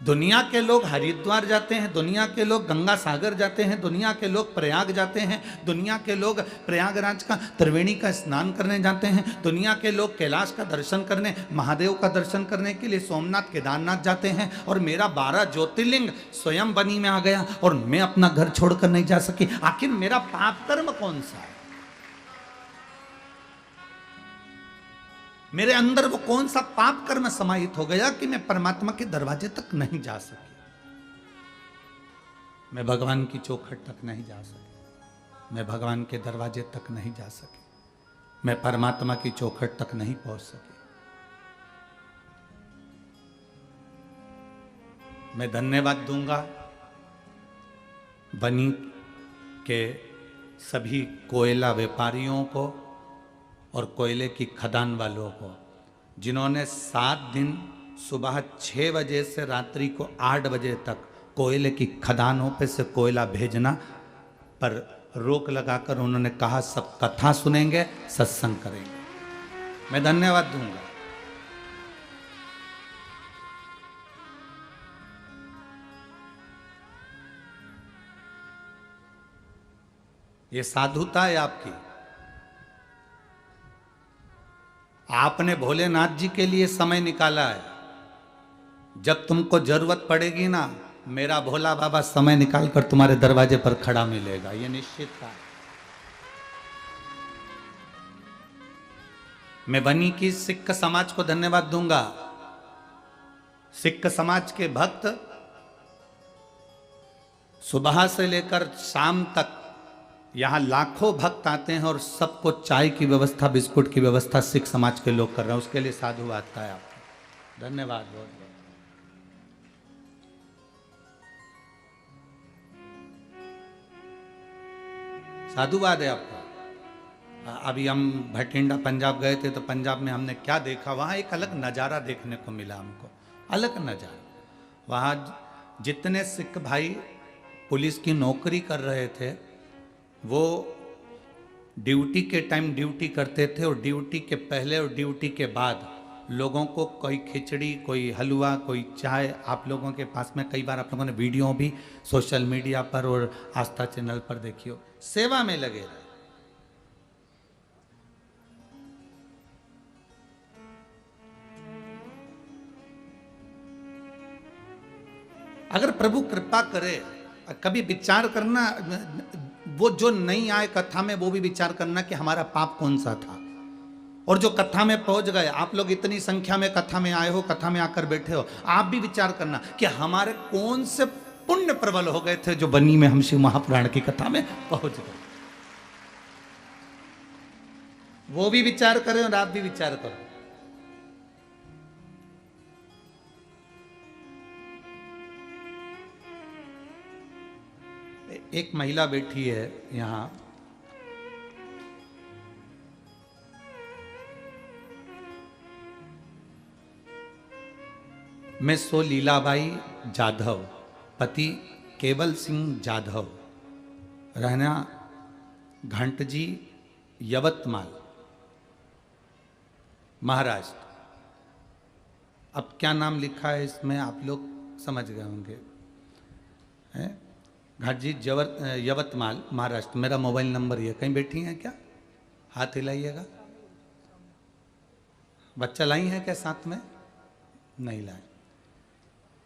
दुनिया के लोग हरिद्वार जाते हैं, दुनिया के लोग गंगा सागर जाते हैं, दुनिया के लोग प्रयाग जाते हैं, दुनिया के लोग प्रयागराज का त्रिवेणी का स्नान करने जाते हैं, दुनिया के लोग कैलाश का दर्शन करने, महादेव का दर्शन करने के लिए सोमनाथ केदारनाथ जाते हैं, और मेरा 12 ज्योतिर्लिंग स्वयं बनी में आ गया और मैं अपना घर छोड़कर नहीं जा सकी। आखिर मेरा पाप कर्म कौन सा है? मेरे अंदर वो कौन सा पाप कर्म समाहित हो गया कि मैं परमात्मा के दरवाजे तक नहीं जा सकी, मैं भगवान की चौखट तक नहीं जा सकी, मैं भगवान के दरवाजे तक नहीं जा सकी, मैं परमात्मा की चौखट तक नहीं पहुंच सकी। मैं धन्यवाद दूंगा बनी के सभी कोयला व्यापारियों को और कोयले की खदान वालों को, जिन्होंने 7 दिन सुबह 6 बजे से रात्रि को 8 बजे तक कोयले की खदानों पे से कोयला भेजना पर रोक लगाकर उन्होंने कहा सब कथा सुनेंगे, सत्संग करेंगे। मैं धन्यवाद दूंगा। ये साधुता है आपकी। आपने भोलेनाथ जी के लिए समय निकाला है। जब तुमको जरूरत पड़ेगी ना, मेरा भोला बाबा समय निकाल कर तुम्हारे दरवाजे पर खड़ा मिलेगा, ये निश्चित था। मैं बनी की सिख समाज को धन्यवाद दूंगा। सिख समाज के भक्त सुबह से लेकर शाम तक यहाँ लाखों भक्त आते हैं और सबको चाय की व्यवस्था, बिस्कुट की व्यवस्था सिख समाज के लोग कर रहे हैं। उसके लिए साधुवाद है आपको, धन्यवाद बहुत बहुत। साधुवाद है आपका। अभी हम भटिंडा पंजाब गए थे, तो पंजाब में हमने क्या देखा, वहाँ एक अलग नज़ारा देखने को मिला हमको, अलग नज़ारा। वहाँ जितने सिख भाई पुलिस की नौकरी कर रहे थे, वो ड्यूटी के टाइम ड्यूटी करते थे, और ड्यूटी के पहले और ड्यूटी के बाद लोगों को कोई खिचड़ी, कोई हलवा, कोई चाय, आप लोगों के पास में कई बार आप लोगों ने वीडियो भी सोशल मीडिया पर और आस्था चैनल पर देखी हो, सेवा में लगे रहे। अगर प्रभु कृपा करे, कभी विचार करना, वो जो नहीं आए कथा में वो भी विचार करना कि हमारा पाप कौन सा था, और जो कथा में पहुंच गए, आप लोग इतनी संख्या में कथा में आए हो, कथा में आकर बैठे हो, आप भी विचार करना कि हमारे कौन से पुण्य प्रबल हो गए थे जो बनी में हम शिव महापुराण की कथा में पहुंच गए। वो भी विचार करें और आप भी विचार करो। एक महिला बैठी है यहाँ, मैं सो लीलाबाई जाधव, पति केवल सिंह जाधव, रहना घंटजी, यवतमाल, महाराष्ट्र। अब क्या नाम लिखा है इसमें आप लोग समझ गए होंगे, घाटजी यवतमाल, महाराष्ट्र। मेरा मोबाइल नंबर ये, कहीं बैठी हैं क्या? हाथ हिलाइएगा। बच्चा लाई है क्या साथ में? नहीं लाए।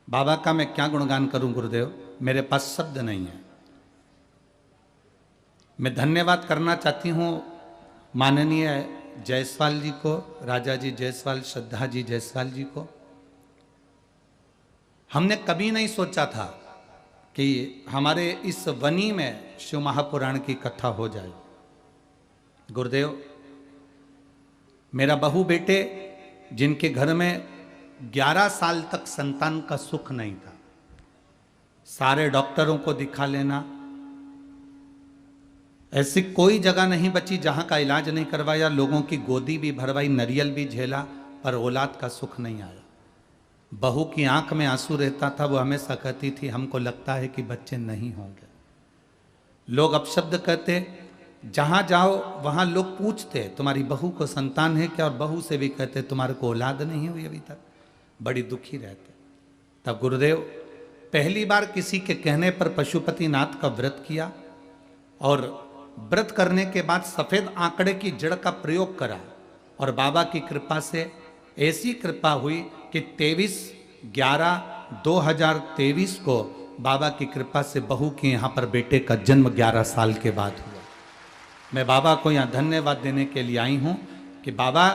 बाबा का मैं क्या गुणगान करूं गुरुदेव, मेरे पास शब्द नहीं है। मैं धन्यवाद करना चाहती हूं माननीय जायसवाल जी को, राजा जी जायसवाल, श्रद्धा जी जायसवाल जी को। हमने कभी नहीं सोचा था कि हमारे इस वनी में शिव महापुराण की कथा हो जाए। गुरुदेव, मेरा बहू बेटे जिनके घर में 11 साल तक संतान का सुख नहीं था, सारे डॉक्टरों को दिखा लेना, ऐसी कोई जगह नहीं बची जहां का इलाज नहीं करवाया, लोगों की गोदी भी भरवाई, नरियल भी झेला, पर औलाद का सुख नहीं आया। बहू की आंख में आंसू रहता था, वो हमेशा कहती थी हमको लगता है कि बच्चे नहीं होंगे। लोग अपशब्द कहते, जहां जाओ वहां लोग पूछते तुम्हारी बहू को संतान है क्या, और बहू से भी कहते तुम्हारे को औलाद नहीं हुई अभी तक, बड़ी दुखी रहते। तब गुरुदेव पहली बार किसी के कहने पर पशुपतिनाथ का व्रत किया, और व्रत करने के बाद सफेद आंकड़े की जड़ का प्रयोग करा, और बाबा की कृपा से ऐसी कृपा हुई कि 23/11/2023 को बाबा की कृपा से बहू के यहाँ पर बेटे का जन्म 11 साल के बाद हुआ। मैं बाबा को यहाँ धन्यवाद देने के लिए आई हूँ कि बाबा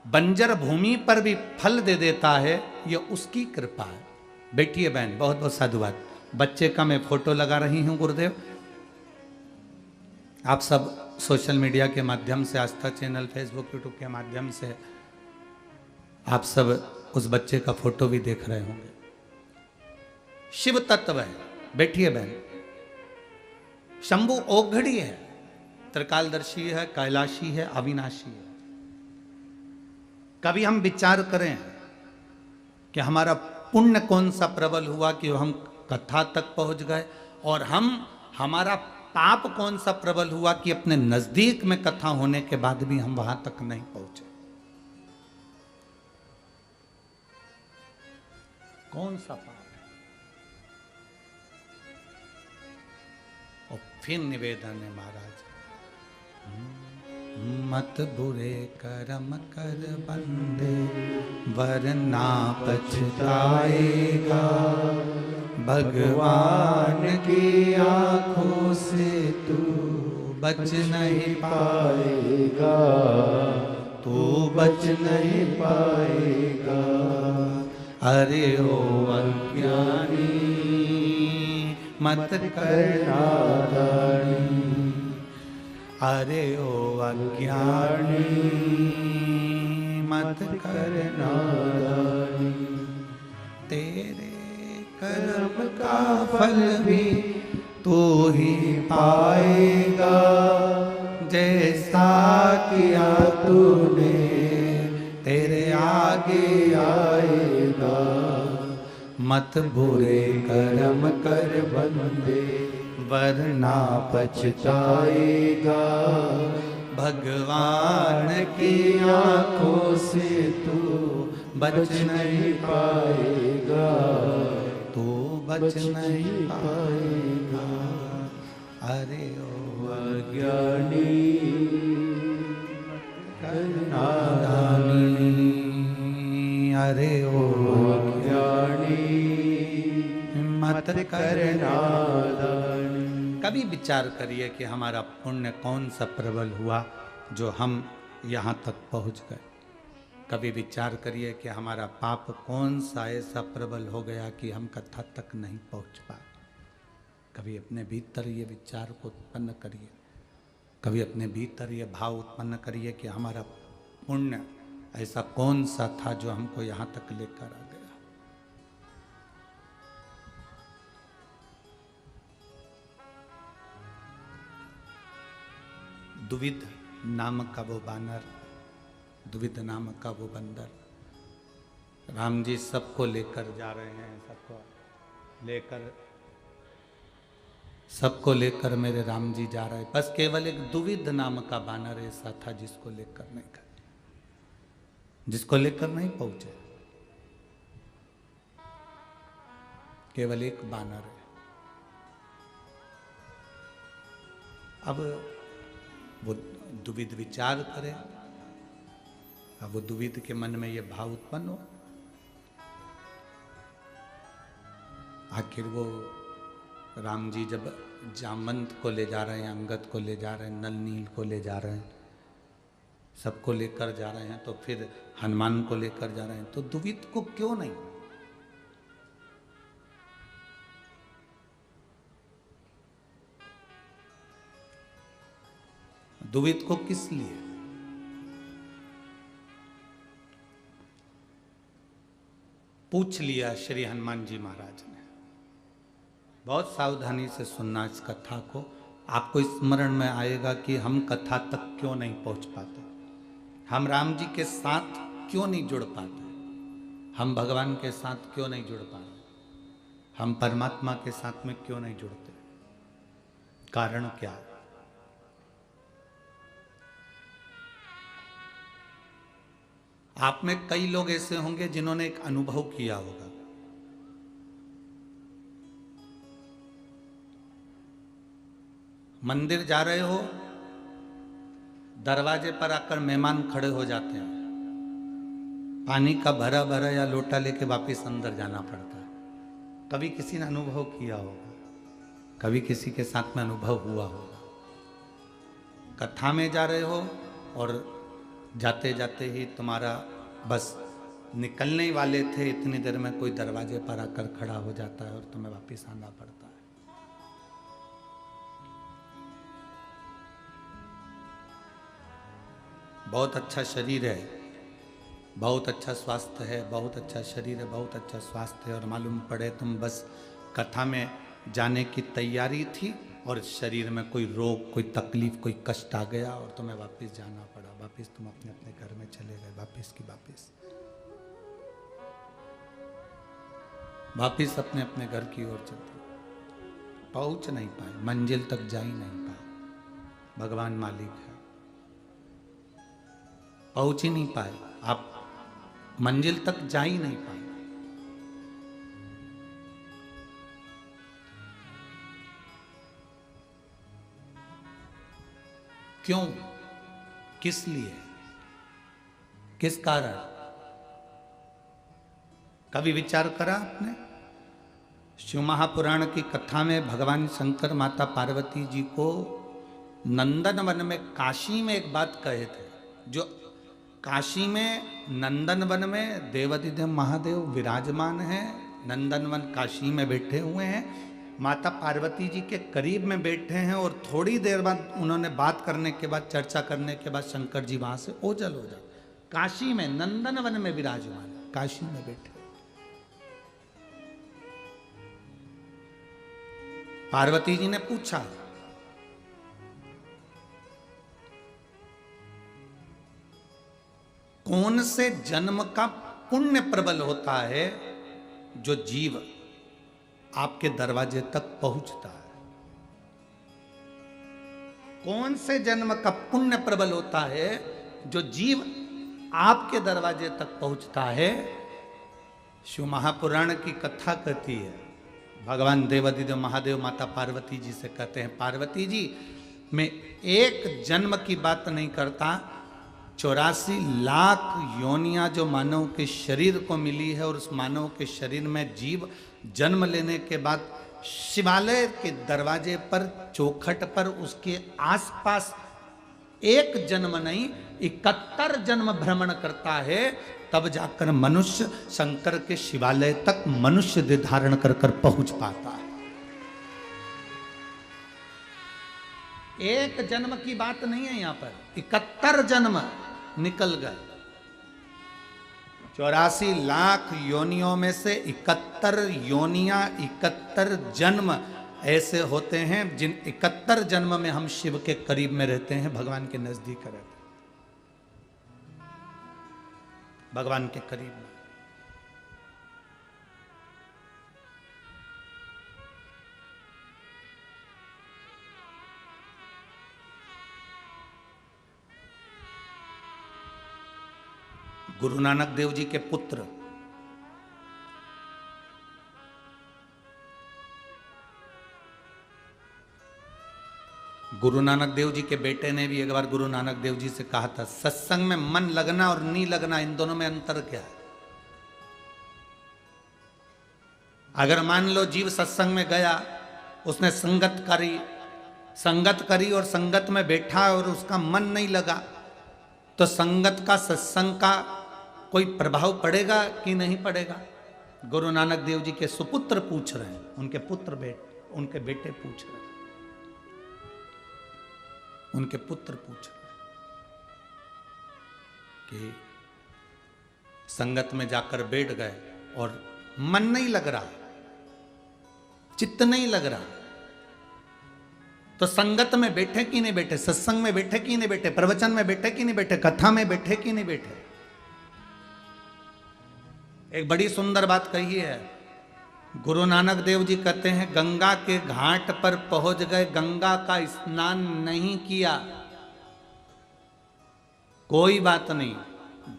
बंजर भूमि पर भी फल दे देता है, ये उसकी कृपा है। बैठिए बहन, बहुत बहुत साधुवाद। बच्चे का मैं फोटो लगा रही हूँ गुरुदेव। आप सब सोशल मीडिया के माध्यम से, आस्था चैनल, फेसबुक, यूट्यूब के माध्यम से आप सब उस बच्चे का फोटो भी देख रहे होंगे। शिव तत्व है। बैठिए बहन। शंभु ओघड़ी है, त्रिकालदर्शी है, कैलाशी है, अविनाशी है। कभी हम विचार करें कि हमारा पुण्य कौन सा प्रबल हुआ कि हम कथा तक पहुंच गए, और हमारा पाप कौन सा प्रबल हुआ कि अपने नजदीक में कथा होने के बाद भी हम वहां तक नहीं पहुंचे। कौन सा पाप है? और फिर निवेदन है महाराज, मत बुरे कर्म कर बंदे, वरना पछताएगा, भगवान की आंखों से तू बच नहीं पाएगा, तू बच नहीं पाएगा। अरे ओ अज्ञानी मत कर नादानी, अरे ओ अज्ञानी मत कर नादानी। तेरे कर्म का फल भी तू ही पाएगा, जैसा किया तूने तेरे आगे आएगा। मत बुरे कर्म कर बंदे, वरना पछताएगा, भगवान की आंखों से तू बच नहीं पाएगा, तू बच नहीं पाएगा। अरे ओ अज्ञानी नादानी, अरे ओ अज्ञानी मत कर नादानी। कभी विचार करिए कि हमारा पुण्य कौन सा प्रबल हुआ जो हम यहाँ तक पहुँच गए। कभी विचार करिए कि हमारा पाप कौन सा ऐसा प्रबल हो गया कि हम कथा तक नहीं पहुँच पाए। कभी अपने भीतर ये विचार को उत्पन्न करिए, कभी अपने भीतर ये भाव उत्पन्न करिए कि हमारा पुण्य ऐसा कौन सा था जो हमको यहाँ तक लेकर आ गया। दुविध नाम का वो बानर, दुविध नाम का वो बंदर, राम जी सबको लेकर जा रहे हैं, सबको लेकर मेरे राम जी जा रहे हैं। बस केवल एक दुविध नाम का बानर ऐसा था जिसको लेकर नहीं गए, जिसको लेकर नहीं पहुंचे। केवल एक बानर है। अब वो दुविध विचार करे, अब वो दुविध के मन में ये भाव उत्पन्न हो, आखिर वो राम जी जब जामवंत को ले जा रहे हैं, अंगद को ले जा रहे हैं, नल नील को ले जा रहे हैं, सबको लेकर जा रहे हैं, तो फिर हनुमान को लेकर जा रहे हैं, तो दुविध को क्यों नहीं? दुविध को किस लिए? पूछ लिया श्री हनुमान जी महाराज ने। बहुत सावधानी से सुनना इस कथा को, आपको स्मरण में आएगा कि हम कथा तक क्यों नहीं पहुंच पाते, हम राम जी के साथ क्यों नहीं जुड़ पाते, हम भगवान के साथ क्यों नहीं जुड़ पाते, हम परमात्मा के साथ में क्यों नहीं जुड़ते, कारण क्या है? आप में कई लोग ऐसे होंगे जिन्होंने एक अनुभव किया होगा। मंदिर जा रहे हो, दरवाजे पर आकर मेहमान खड़े हो जाते हैं, पानी का भरा भरा या लोटा लेके वापस अंदर जाना पड़ता है। कभी किसी ने अनुभव किया होगा, कभी किसी के साथ में अनुभव हुआ होगा। कथा में जा रहे हो और जाते जाते ही तुम्हारा बस निकलने वाले थे, इतनी देर में कोई दरवाजे पर आकर खड़ा हो जाता है और तुम्हें वापस आना पड़ता है। बहुत अच्छा शरीर है, बहुत अच्छा स्वास्थ्य है, बहुत अच्छा शरीर है, बहुत अच्छा स्वास्थ्य है, और मालूम पड़े तुम बस कथा में जाने की तैयारी थी और शरीर में कोई रोग, कोई तकलीफ, कोई कष्ट आ गया और तुम्हें वापस जाना पड़ा। वापस तुम अपने अपने घर में चले गए, वापस की वापस अपने अपने घर की ओर चलते, पहुंच नहीं पाए, मंजिल तक जा ही नहीं पाए। भगवान मालिक है, पहुंच ही नहीं पाए, आप मंजिल तक जा ही नहीं पाए। क्यों? किस लिए? किस कारण? कभी विचार करा आपने? शिव महापुराण की कथा में भगवान शंकर माता पार्वती जी को नंदन वन में, काशी में एक बात कहे थे, जो काशी में नंदन वन में देवाधिदेव महादेव विराजमान हैं, नंदन वन काशी में बैठे हुए हैं, माता पार्वती जी के करीब में बैठे हैं, और थोड़ी देर बाद उन्होंने बात करने के बाद, चर्चा करने के बाद शंकर जी वहां से ओझल हो जाते। काशी में नंदन वन में विराजमान, काशी में बैठे। पार्वती जी ने पूछा, कौन से जन्म का पुण्य प्रबल होता है जो जीव आपके दरवाजे तक पहुंचता है? कौन से जन्म का पुण्य प्रबल होता है जो जीव आपके दरवाजे तक पहुंचता है? शिव महापुराण की कथा कहती है, भगवान देवाधिदेव महादेव माता पार्वती जी से कहते हैं, पार्वती जी मैं एक जन्म की बात नहीं करता, 84 लाख योनियां जो मानव के शरीर को मिली है, और उस मानव के शरीर में जीव जन्म लेने के बाद शिवालय के दरवाजे पर, चौखट पर, उसके आसपास एक जन्म नहीं 71 जन्म भ्रमण करता है, तब जाकर मनुष्य शंकर के शिवालय तक मनुष्य देह धारण कर कर पहुंच पाता है। एक जन्म की बात नहीं है, यहां पर 71 जन्म निकल गए। 84 लाख योनियों में से 71 योनियां, 71 जन्म ऐसे होते हैं जिन 71 जन्म में हम शिव के करीब में रहते हैं, भगवान के नजदीक रहते हैं, भगवान के करीब में। गुरु नानक देव जी के पुत्र गुरु नानक देव जी के बेटे ने भी एक बार गुरु नानक देव जी से कहा था, सत्संग में मन लगना और नहीं लगना, इन दोनों में अंतर क्या है? अगर मान लो जीव सत्संग में गया, उसने संगत करी और संगत में बैठा और उसका मन नहीं लगा, तो संगत का, सत्संग का कोई प्रभाव पड़ेगा कि नहीं पड़ेगा? गुरु नानक देव जी के सुपुत्र पूछ रहे हैं, उनके बेटे पूछ रहे हैं, उनके पुत्र पूछ रहे कि संगत में जाकर बैठ गए और मन नहीं लग रहा, चित्त नहीं लग रहा, तो संगत में बैठे कि नहीं बैठे, सत्संग में बैठे कि नहीं बैठे, प्रवचन में बैठे कि नहीं बैठे, कथा में बैठे कि नहीं बैठे? एक बड़ी सुंदर बात कही है गुरु नानक देव जी, कहते हैं गंगा के घाट पर पहुंच गए, गंगा का स्नान नहीं किया, कोई बात नहीं,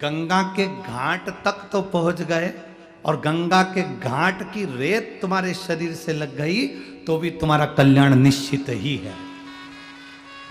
गंगा के घाट तक तो पहुंच गए और गंगा के घाट की रेत तुम्हारे शरीर से लग गई तो भी तुम्हारा कल्याण निश्चित ही है।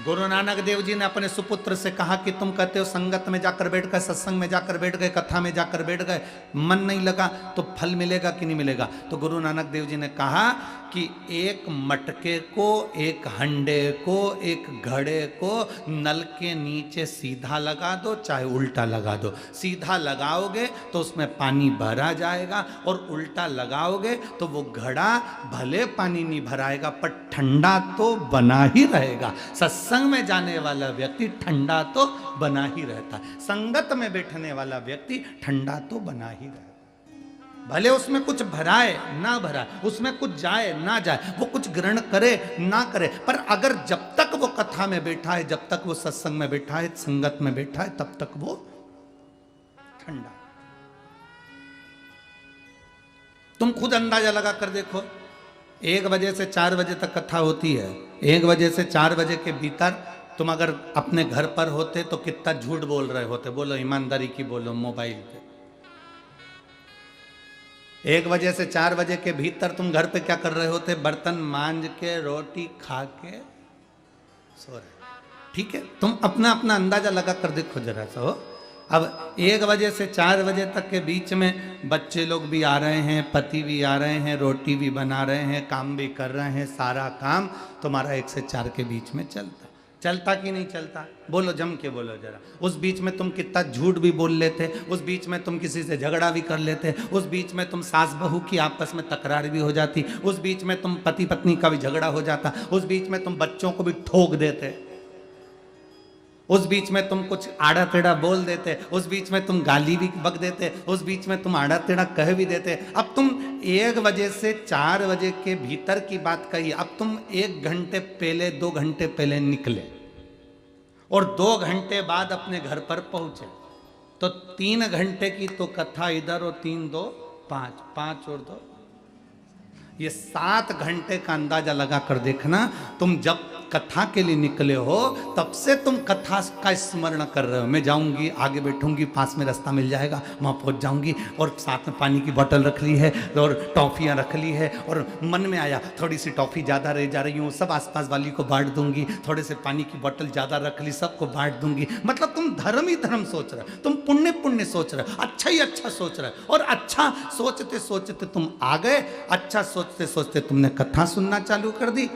गुरु नानक देव जी ने अपने सुपुत्र से कहा कि तुम कहते हो संगत में जाकर बैठ गए, सत्संग में जाकर बैठ गए, कथा में जाकर बैठ गए, मन नहीं लगा, तो फल मिलेगा कि नहीं मिलेगा? तो गुरु नानक देव जी ने कहा कि एक मटके को, एक हंडे को, एक घड़े को नल के नीचे सीधा लगा दो, चाहे उल्टा लगा दो। सीधा लगाओगे तो उसमें पानी भरा जाएगा और उल्टा लगाओगे तो वो घड़ा भले पानी नहीं भराएगा पर ठंडा तो बना ही रहेगा। सत्संग में जाने वाला व्यक्ति ठंडा तो बना ही रहता है, संगत में बैठने वाला व्यक्ति ठंडा तो बना ही रहता है। भले उसमें कुछ भराए ना भराए, उसमें कुछ जाए ना जाए, वो कुछ ग्रहण करे ना करे, पर अगर जब तक वो कथा में बैठा है, जब तक वो सत्संग में बैठा है, संगत में बैठा है, तब तक वो ठंडा। तुम खुद अंदाजा लगा कर देखो, 1 बजे से 4 बजे तक कथा होती है, 1 बजे से 4 बजे के भीतर तुम अगर अपने घर पर होते तो कितना झूठ बोल रहे होते? बोलो, ईमानदारी की बोलो, मोबाइल पे। 1 बजे से 4 बजे के भीतर तुम घर पे क्या कर रहे होते? बर्तन मांज के, रोटी खा के सो रहे। ठीक है, तुम अपना अपना अंदाजा लगा कर देखो जरा सा हो। अब 1 बजे से 4 बजे तक के बीच में बच्चे लोग भी आ रहे हैं, पति भी आ रहे हैं, रोटी भी बना रहे हैं, काम भी कर रहे हैं, सारा काम तुम्हारा 1 से 4 के बीच में चलता कि नहीं चलता? बोलो, जम के बोलो जरा। उस बीच में तुम कितना झूठ भी बोल लेते, उस बीच में तुम किसी से झगड़ा भी कर लेते, उस बीच में तुम सास बहू की आपस में तकरार भी हो जाती, उस बीच में तुम पति पत्नी का भी झगड़ा हो जाता, उस बीच में तुम बच्चों को भी ठोक देते, उस बीच में तुम कुछ आड़ा टेढ़ा बोल देते, उस बीच में तुम गाली भी बक देते, उस बीच में तुम आड़ा टेढ़ा कह भी देते। अब तुम 1 बजे से 4 बजे के भीतर की बात कही, अब तुम 1 घंटे पहले, 2 घंटे पहले निकले और 2 घंटे बाद अपने घर पर पहुंचे, तो 3 घंटे की तो कथा इधर और 3 2 5, 5 और 2, ये 7 घंटे का अंदाजा लगा कर देखना। तुम जब कथा के लिए निकले हो तब से तुम कथा का स्मरण कर रहे हो। मैं जाऊंगी, आगे बैठूंगी, पास में रास्ता मिल जाएगा, वहां पहुंच जाऊंगी, और साथ में पानी की बोतल रख ली है और टॉफियां रख ली है, और मन में आया थोड़ी सी टॉफी ज़्यादा रह जा रही हूँ, सब आसपास वाली को बांट दूंगी, थोड़े से पानी की बोतल ज़्यादा रख ली, सबको बांट दूंगी। मतलब तुम धर्म ही धर्म सोच रहे हो, तुम पुण्य पुण्य सोच रहे हो, अच्छा ही अच्छा सोच रहे हो, और अच्छा सोचते सोचते तुम आ गए, अच्छा सोचते सोचते तुमने कथा सुनना चालू कर दी,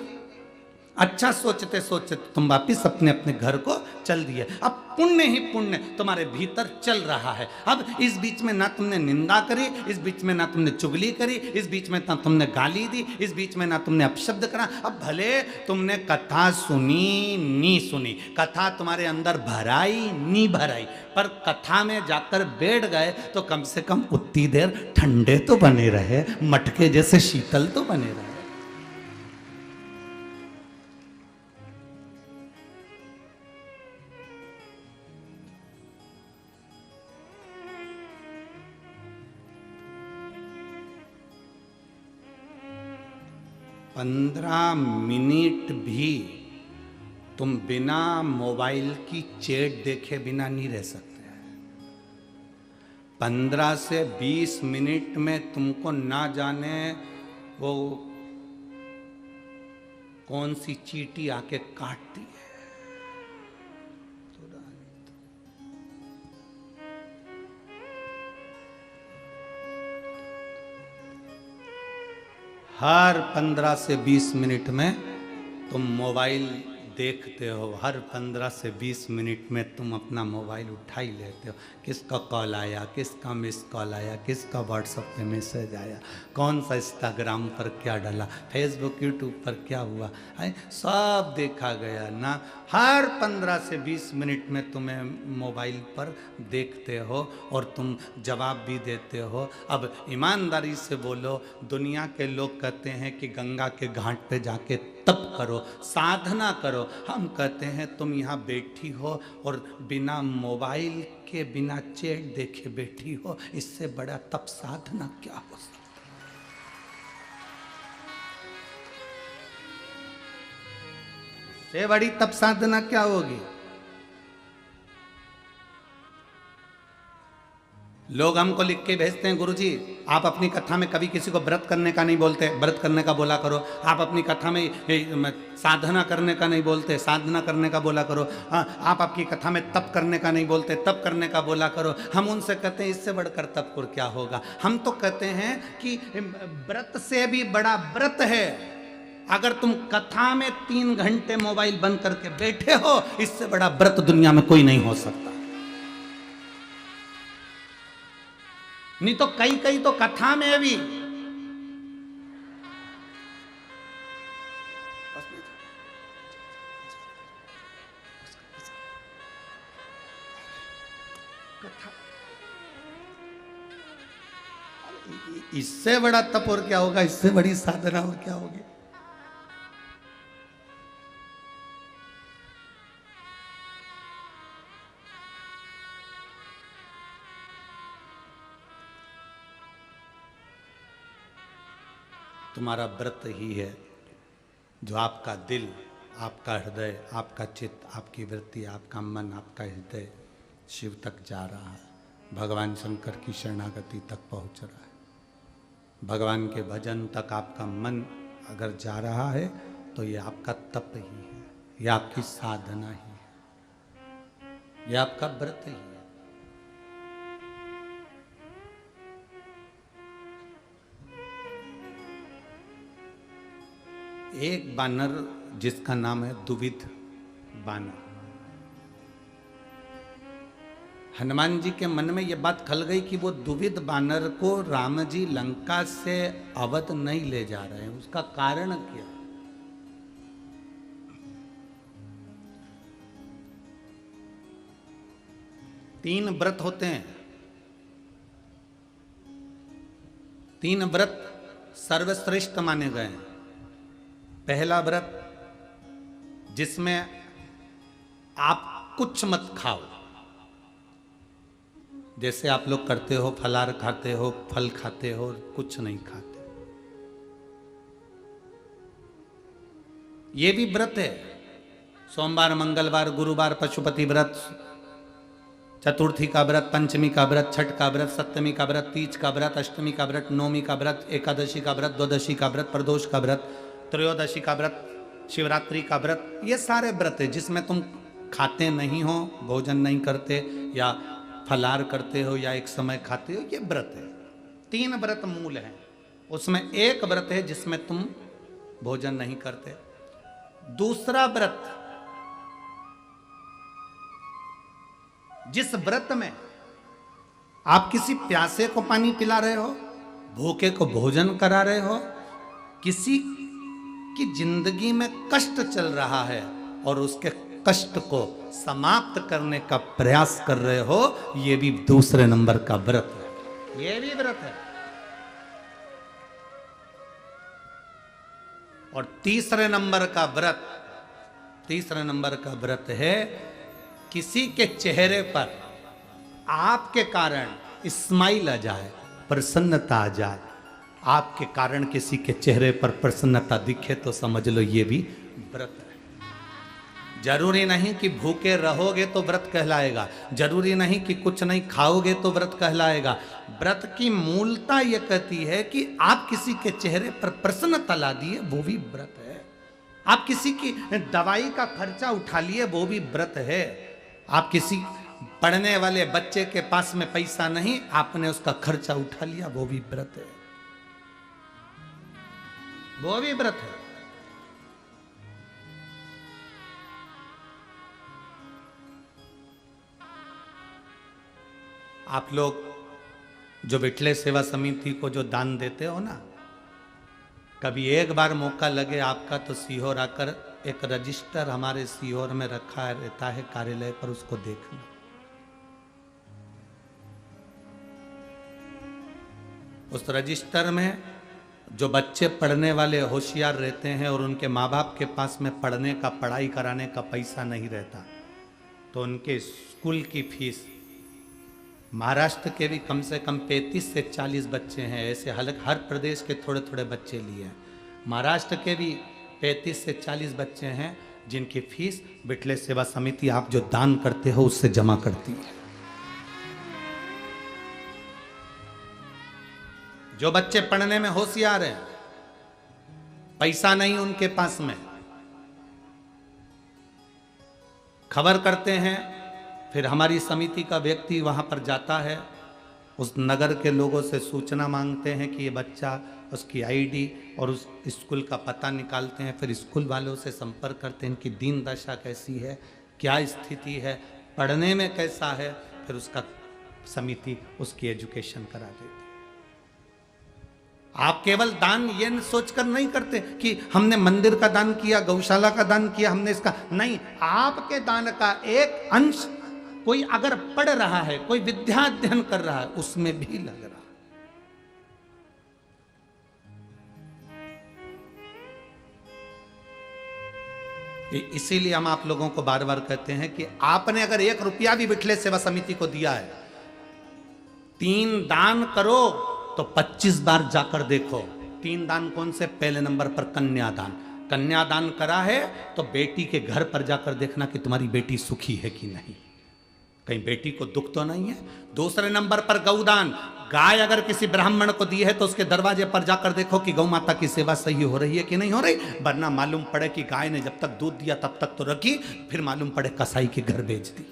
अच्छा सोचते सोचते तुम वापिस अपने अपने घर को चल दिए। अब पुण्य ही पुण्य तुम्हारे भीतर चल रहा है। अब इस बीच में ना तुमने निंदा करी, इस बीच में ना तुमने चुगली करी, इस बीच में ना तुमने गाली दी, इस बीच में ना तुमने अपशब्द करा। अब भले तुमने कथा सुनी नहीं सुनी, कथा तुम्हारे अंदर भराई नहीं भराई, पर कथा में जाकर बैठ गए तो कम से कम उतनी देर ठंडे तो बने रहे, मटके जैसे शीतल तो बने रहे। पंद्रह मिनट भी तुम बिना मोबाइल की चैट देखे बिना नहीं रह सकते। 15 से 20 मिनट में तुमको ना जाने वो कौन सी चींटी आके काटती है। हर 15 से 20 मिनट में तुम मोबाइल देखते हो, हर 15 से 20 मिनट में तुम अपना मोबाइल उठा ही लेते हो। किसका कॉल आया, किसका मिस कॉल आया, किसका व्हाट्सएप पे मैसेज आया, कौन सा इंस्टाग्राम पर क्या डाला, फेसबुक यूट्यूब पर क्या हुआ है, सब देखा गया ना। हर 15 से 20 मिनट में तुम्हें मोबाइल पर देखते हो और तुम जवाब भी देते हो। अब ईमानदारी से बोलो, दुनिया के लोग कहते हैं कि गंगा के घाट पे जाके तप करो, साधना करो। हम कहते हैं तुम यहाँ बैठी हो और बिना मोबाइल के, बिना चैट देखे बैठी हो, इससे बड़ा तप साधना क्या हो सकता। इससे बड़ी तप साधना क्या होगी। लोग हमको लिख के भेजते हैं, गुरुजी आप अपनी कथा में कभी किसी को व्रत करने का नहीं बोलते, व्रत करने का बोला करो। आप अपनी कथा में साधना करने का नहीं बोलते, साधना करने का बोला करो। आप आपकी कथा में तप करने का नहीं बोलते, तप करने का बोला करो। हम उनसे कहते हैं इससे बढ़कर तप और क्या होगा। हम तो कहते हैं कि व्रत से भी बड़ा व्रत है। अगर तुम कथा में 3 घंटे मोबाइल बंद करके बैठे हो, इससे बड़ा व्रत दुनिया में कोई नहीं हो सकता। नहीं तो कई तो कथा में भी इससे बड़ा तप और क्या होगा, इससे बड़ी साधना और क्या होगी। तुम्हारा व्रत ही है जो आपका दिल, आपका हृदय, आपका चित्त, आपकी वृत्ति, आपका मन, आपका हृदय शिव तक जा रहा है, भगवान शंकर की शरणागति तक पहुंच रहा है। भगवान के भजन तक आपका मन अगर जा रहा है तो ये आपका तप ही है, ये आपकी साधना ही है, ये आपका व्रत ही है। एक बानर जिसका नाम है दुविध बानर, हनुमान जी के मन में यह बात खल गई कि वो दुविध बानर को राम जी लंका से अवध नहीं ले जा रहे हैं। उसका कारण क्या? तीन व्रत होते हैं, 3 व्रत सर्वश्रेष्ठ माने गए हैं। पहला व्रत जिसमें आप कुछ मत खाओ, जैसे आप लोग करते हो, फलाहार खाते हो, फल खाते हो, कुछ नहीं खाते, ये भी व्रत है। सोमवार, मंगलवार, गुरुवार पशुपति व्रत, चतुर्थी का व्रत, पंचमी का व्रत, छठ का व्रत, सप्तमी का व्रत, तीज का व्रत, अष्टमी का व्रत, नवमी का व्रत, एकादशी का व्रत, द्वादशी का व्रत, प्रदोष का व्रत, त्रयोदशी का व्रत, शिवरात्रि का व्रत। ये सारे व्रत है जिसमें तुम खाते नहीं हो, भोजन नहीं करते, या फलाहार करते हो, या एक समय खाते हो, ये व्रत है। 3 व्रत मूल हैं, उसमें एक व्रत है जिसमें तुम भोजन नहीं करते। दूसरा व्रत, जिस व्रत में आप किसी प्यासे को पानी पिला रहे हो, भूखे को भोजन करा रहे हो, किसी की जिंदगी में कष्ट चल रहा है और उसके कष्ट को समाप्त करने का प्रयास कर रहे हो, ये भी दूसरे नंबर का व्रत है। ये भी व्रत है। और तीसरे नंबर का व्रत है किसी के चेहरे पर आपके कारण स्माइल आ जाए, प्रसन्नता आ जाए। आपके कारण किसी के चेहरे पर प्रसन्नता दिखे तो समझ लो ये भी व्रत है। जरूरी नहीं कि भूखे रहोगे तो व्रत कहलाएगा, जरूरी नहीं कि कुछ नहीं खाओगे तो व्रत कहलाएगा। व्रत की मूलता यह कहती है कि आप किसी के चेहरे पर प्रसन्नता ला दिए, वो भी व्रत है। आप किसी की दवाई का खर्चा उठा लिए, वो भी व्रत है। आप किसी पढ़ने वाले बच्चे के पास में पैसा नहीं, आपने उसका खर्चा उठा लिया, वो भी व्रत है, वो भी व्रत है। आप लोग जो विठले सेवा समिति को जो दान देते हो ना, कभी एक बार मौका लगे आपका तो सीहोर आकर, एक रजिस्टर हमारे सीहोर में रखा रहता है कार्यालय पर, उसको देखना। उस रजिस्टर में जो बच्चे पढ़ने वाले होशियार रहते हैं और उनके माँ बाप के पास में पढ़ने का, पढ़ाई कराने का पैसा नहीं रहता, तो उनके स्कूल की फीस, महाराष्ट्र के भी कम से कम 35 से 40 बच्चे हैं, ऐसे हर प्रदेश के थोड़े थोड़े बच्चे लिए हैं। महाराष्ट्र के भी 35 से 40 बच्चे हैं जिनकी फीस विठले सेवा समिति आप जो दान करते हो उससे जमा करती है। जो बच्चे पढ़ने में होशियार हैं, पैसा नहीं उनके पास में, खबर करते हैं, फिर हमारी समिति का व्यक्ति वहां पर जाता है, उस नगर के लोगों से सूचना मांगते हैं कि ये बच्चा, उसकी आईडी और उस स्कूल का पता निकालते हैं, फिर स्कूल वालों से संपर्क करते हैं, इनकी दीन दशा कैसी है, क्या स्थिति है, पढ़ने में कैसा है, फिर उसका समिति उसकी एजुकेशन करा देती है। आप केवल दान ये सोचकर नहीं करते कि हमने मंदिर का दान किया, गौशाला का दान किया, हमने इसका नहीं, आपके दान का एक अंश कोई अगर पढ़ रहा है, कोई विद्या अध्ययन कर रहा है, उसमें भी लग रहा है। इसीलिए हम आप लोगों को बार बार कहते हैं कि आपने अगर 1 रुपया भी विठले सेवा समिति को दिया है, 3 दान करो तो 25 बार जाकर देखो। 3 दान कौन से? पहले नंबर पर कन्यादान, कन्यादान करा है तो बेटी के घर पर जाकर देखना कि तुम्हारी बेटी सुखी है कि नहीं, कहीं बेटी को दुख तो नहीं है। दूसरे नंबर पर गौदान, गाय अगर किसी ब्राह्मण को दी है तो उसके दरवाजे पर जाकर देखो कि गौ माता की सेवा सही हो रही है कि नहीं हो रही, वरना मालूम पड़े कि गाय ने जब तक दूध दिया तब तक तो रखी, फिर मालूम पड़े कसाई के घर बेच दी।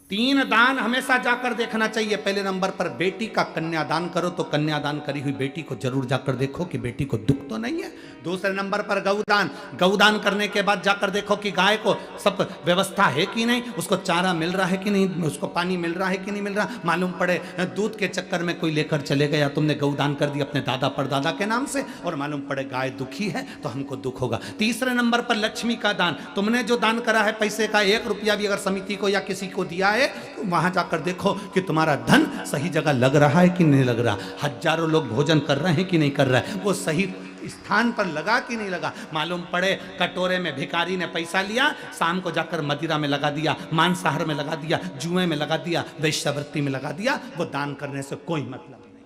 3 दान हमेशा जाकर देखना चाहिए। पहले नंबर पर बेटी का कन्यादान करो तो कन्यादान करी हुई बेटी को जरूर जाकर देखो कि बेटी को दुख तो नहीं है। दूसरे नंबर पर गौदान, गौदान करने के बाद जाकर देखो कि गाय को सब व्यवस्था है कि नहीं, उसको चारा मिल रहा है कि नहीं, उसको पानी मिल रहा है कि नहीं मिल रहा। मालूम पड़े दूध के चक्कर में कोई लेकर चले गया, तुमने गौदान कर दिया अपने दादा परदादा के नाम से, और मालूम पड़े गाय दुखी है तो हमको दुख होगा। तीसरे नंबर पर लक्ष्मी का दान, तुमने जो दान करा है पैसे का 1 रुपया भी अगर समिति को या किसी को दिया है, वहां जाकर देखो कि तुम्हारा धन सही जगह लग रहा है कि नहीं लग रहा। हजारों लोग भोजन कर रहे हैं कि नहीं कर रहा है, वो सही स्थान पर लगा कि नहीं लगा। मालूम पड़े कटोरे में भिखारी ने पैसा लिया, शाम को जाकर मदिरा में लगा दिया, मांसाहार में लगा दिया, जुए में लगा दिया, वेश्यावृत्ति में लगा दिया, वो दान करने से कोई मतलब नहीं,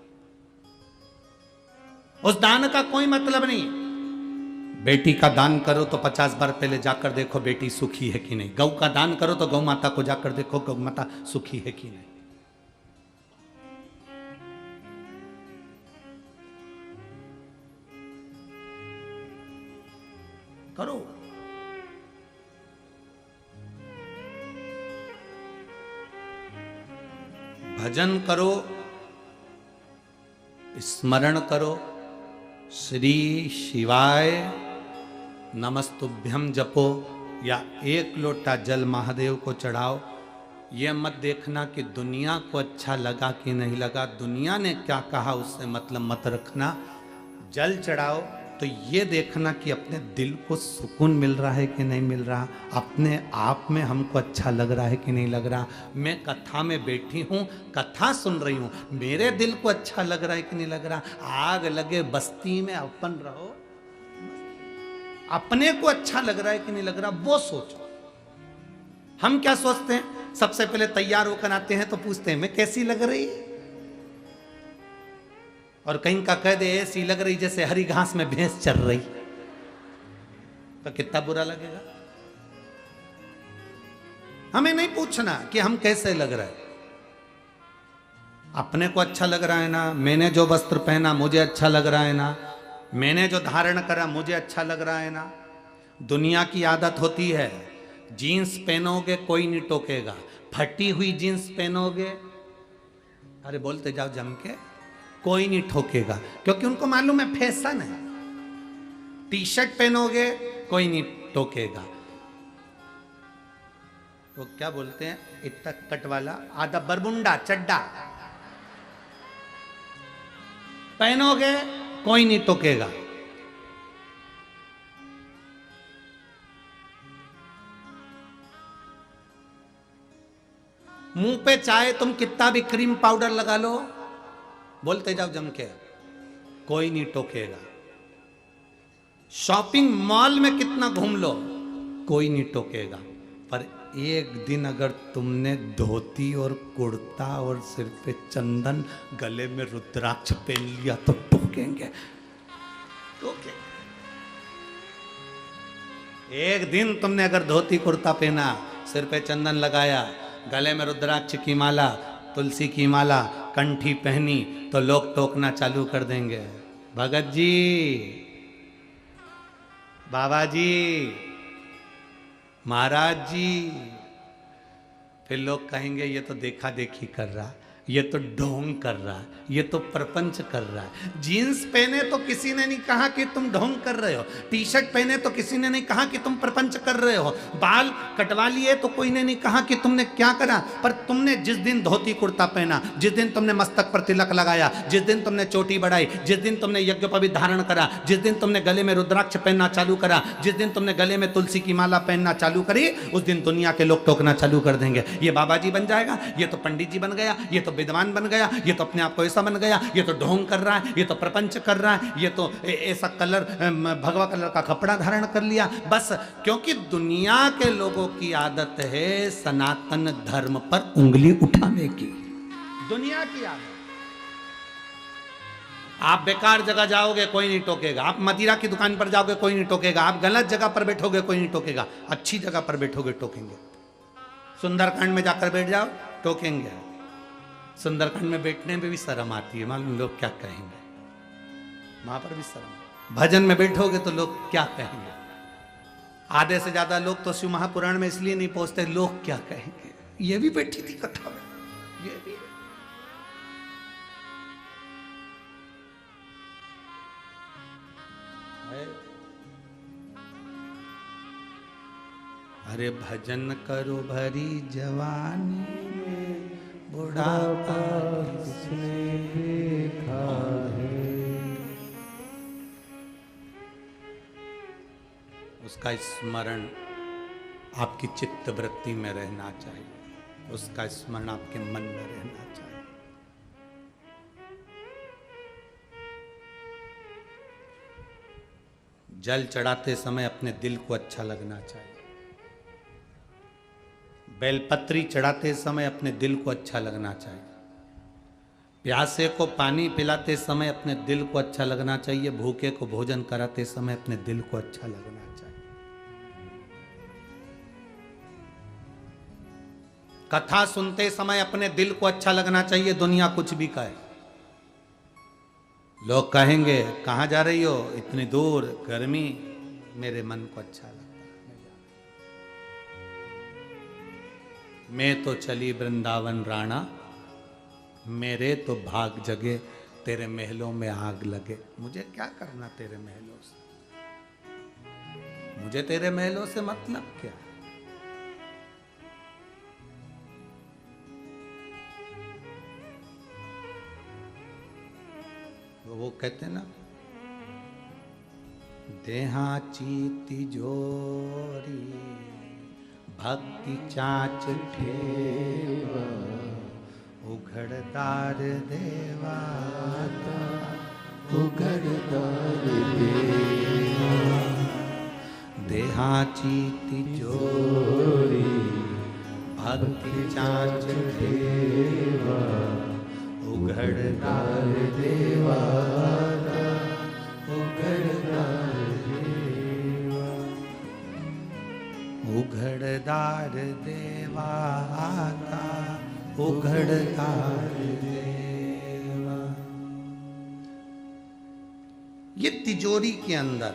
उस दान का कोई मतलब नहीं। बेटी का दान करो तो 50 बार पहले जाकर देखो बेटी सुखी है कि नहीं। गौ का दान करो तो गौ माता को जाकर देखो गौ माता सुखी है कि नहीं। करो। भजन करो, स्मरण करो, श्री शिवाय नमस्तुभ्यम जपो, या 1 लोटा जल महादेव को चढ़ाओ। ये मत देखना कि दुनिया को अच्छा लगा कि नहीं लगा, दुनिया ने क्या कहा उससे मतलब मत रखना। जल चढ़ाओ तो ये देखना कि अपने दिल को सुकून मिल रहा है कि नहीं मिल रहा, अपने आप में हमको अच्छा लग रहा है कि नहीं लग रहा। मैं कथा में बैठी हूँ, कथा सुन रही हूँ, मेरे दिल को अच्छा लग रहा है कि नहीं लग रहा। आग लगे बस्ती में अपन रहो, अपने को अच्छा लग रहा है कि नहीं लग रहा वो सोचो। हम क्या सोचते हैं, सबसे पहले तैयार होकर आते हैं तो पूछते हैं मैं कैसी लग रही, और कहीं का कह दे ऐसी लग रही जैसे हरी घास में भैंस चल रही, तो कितना बुरा लगेगा। हमें नहीं पूछना कि हम कैसे लग रहे हैं, अपने को अच्छा लग रहा है ना, मैंने जो वस्त्र पहना मुझे अच्छा लग रहा है ना, मैंने जो धारण करा मुझे अच्छा लग रहा है ना, दुनिया की आदत होती है, जीन्स पहनोगे कोई नहीं टोकेगा, फटी हुई जीन्स पहनोगे, अरे बोलते जाओ जम के, कोई नहीं ठोकेगा, क्योंकि उनको मालूम है फैशन है। टी शर्ट पहनोगे कोई नहीं टोकेगा। वो क्या बोलते हैं, इतना कट वाला आधा बरमुंडा चड्डा पहनोगे कोई नहीं टोकेगा। मुंह पे चाहे तुम कितना भी क्रीम पाउडर लगा लो, बोलते जाओ जम के, कोई नहीं टोकेगा। शॉपिंग मॉल में कितना घूम लो, कोई नहीं टोकेगा। पर एक दिन अगर तुमने धोती और कुर्ता और सिर पे चंदन, गले में रुद्राक्ष पहन लिया तो टोकेंगे, टोकेंगे। एक दिन तुमने अगर धोती कुर्ता पहना, सिर पे चंदन लगाया, गले में रुद्राक्ष की माला, तुलसी की माला, कंठी पहनी, तो लोग टोकना चालू कर देंगे, भगत जी, बाबा जी, महाराज जी। फिर लोग कहेंगे ये तो देखा देखी कर रहा, ये तो ढोंग कर रहा है, ये तो प्रपंच कर रहा है। जीन्स पहने तो किसी ने नहीं कहा कि तुम ढोंग कर रहे हो, टी शर्ट पहने तो किसी ने नहीं कहा कि तुम प्रपंच कर रहे हो, बाल कटवा लिए तो कोई ने नहीं कहा कि तुमने क्या करा। पर तुमने जिस दिन धोती कुर्ता पहना, जिस दिन तुमने मस्तक पर तिलक लगाया, जिस दिन तुमने चोटी बढ़ाई, जिस दिन तुमने यज्ञोपवीत धारण करा, जिस दिन तुमने गले में रुद्राक्ष पहनना चालू करा, जिस दिन तुमने गले में तुलसी की माला पहनना चालू करी, उस दिन दुनिया के लोग टोकना चालू कर देंगे, ये बाबा जी बन जाएगा, ये तो पंडित जी बन गया, ये तो विद्वान बन गया, ये तो अपने आप को ऐसा बन गया, ये तो ढोंग कर रहा है, ये तो प्रपंच कर रहा है, ये तो ऐसा कलर, भगवा कलर का कपड़ा धारण कर लिया। बस क्योंकि दुनिया के लोगों की आदत है सनातन धर्म पर उंगली उठाने की, दुनिया की आदत। आप बेकार जगह जाओगे कोई नहीं टोकेगा, आप मदिरा की दुकान पर जाओगे कोई नहीं टोकेगा, आप गलत जगह पर बैठोगे कोई नहीं टोकेगा, अच्छी जगह पर बैठोगे टोकेंगे। सुंदरकांड में जाकर बैठ जाओ टोकेंगे। सुंदरकांड में बैठने में भी शर्म आती है, मालूम लोग क्या कहेंगे, वहां पर भी शर्म। भजन में बैठोगे तो लोग क्या कहेंगे, आधे से ज्यादा लोग तो शिव महापुराण में इसलिए नहीं पहुंचते, लोग क्या कहेंगे। ये भी बैठी थी कथा में, ये भी। अरे भजन करो भरी जवानी में, बुढ़ापा किसने देखा है। उसका स्मरण आपकी चित्त वृत्ति में रहना चाहिए, उसका स्मरण आपके मन में रहना चाहिए। जल चढ़ाते समय अपने दिल को अच्छा लगना चाहिए, बेलपत्री चढ़ाते समय अपने दिल को अच्छा लगना चाहिए, प्यासे को पानी पिलाते समय अपने दिल को अच्छा लगना चाहिए, भूखे को भोजन कराते समय अपने दिल को अच्छा लगना चाहिए। कथा सुनते समय अपने दिल को अच्छा लगना चाहिए, दुनिया कुछ भी कहे। लोग कहेंगे कहाँ जा रही हो, इतनी दूर, गर्मी, मेरे मन को अच्छा लगता है। मैं तो चली वृंदावन राणा, मेरे तो भाग जगे, तेरे महलों में आग लगे। मुझे क्या करना तेरे महलों से, मुझे तेरे महलों से मतलब क्या। वो कहते ना, देहाची तिजोरी भक्ति चाच ठेवा, उघड़दार देवा, उघड़दार देवा, देहाची तिजोरी भक्ति चाच ठेवा, उघड़दार देवा, उघड़दार देवा, उघड़दार देवा आता, उघड़दार देवा। ये तिजोरी के अंदर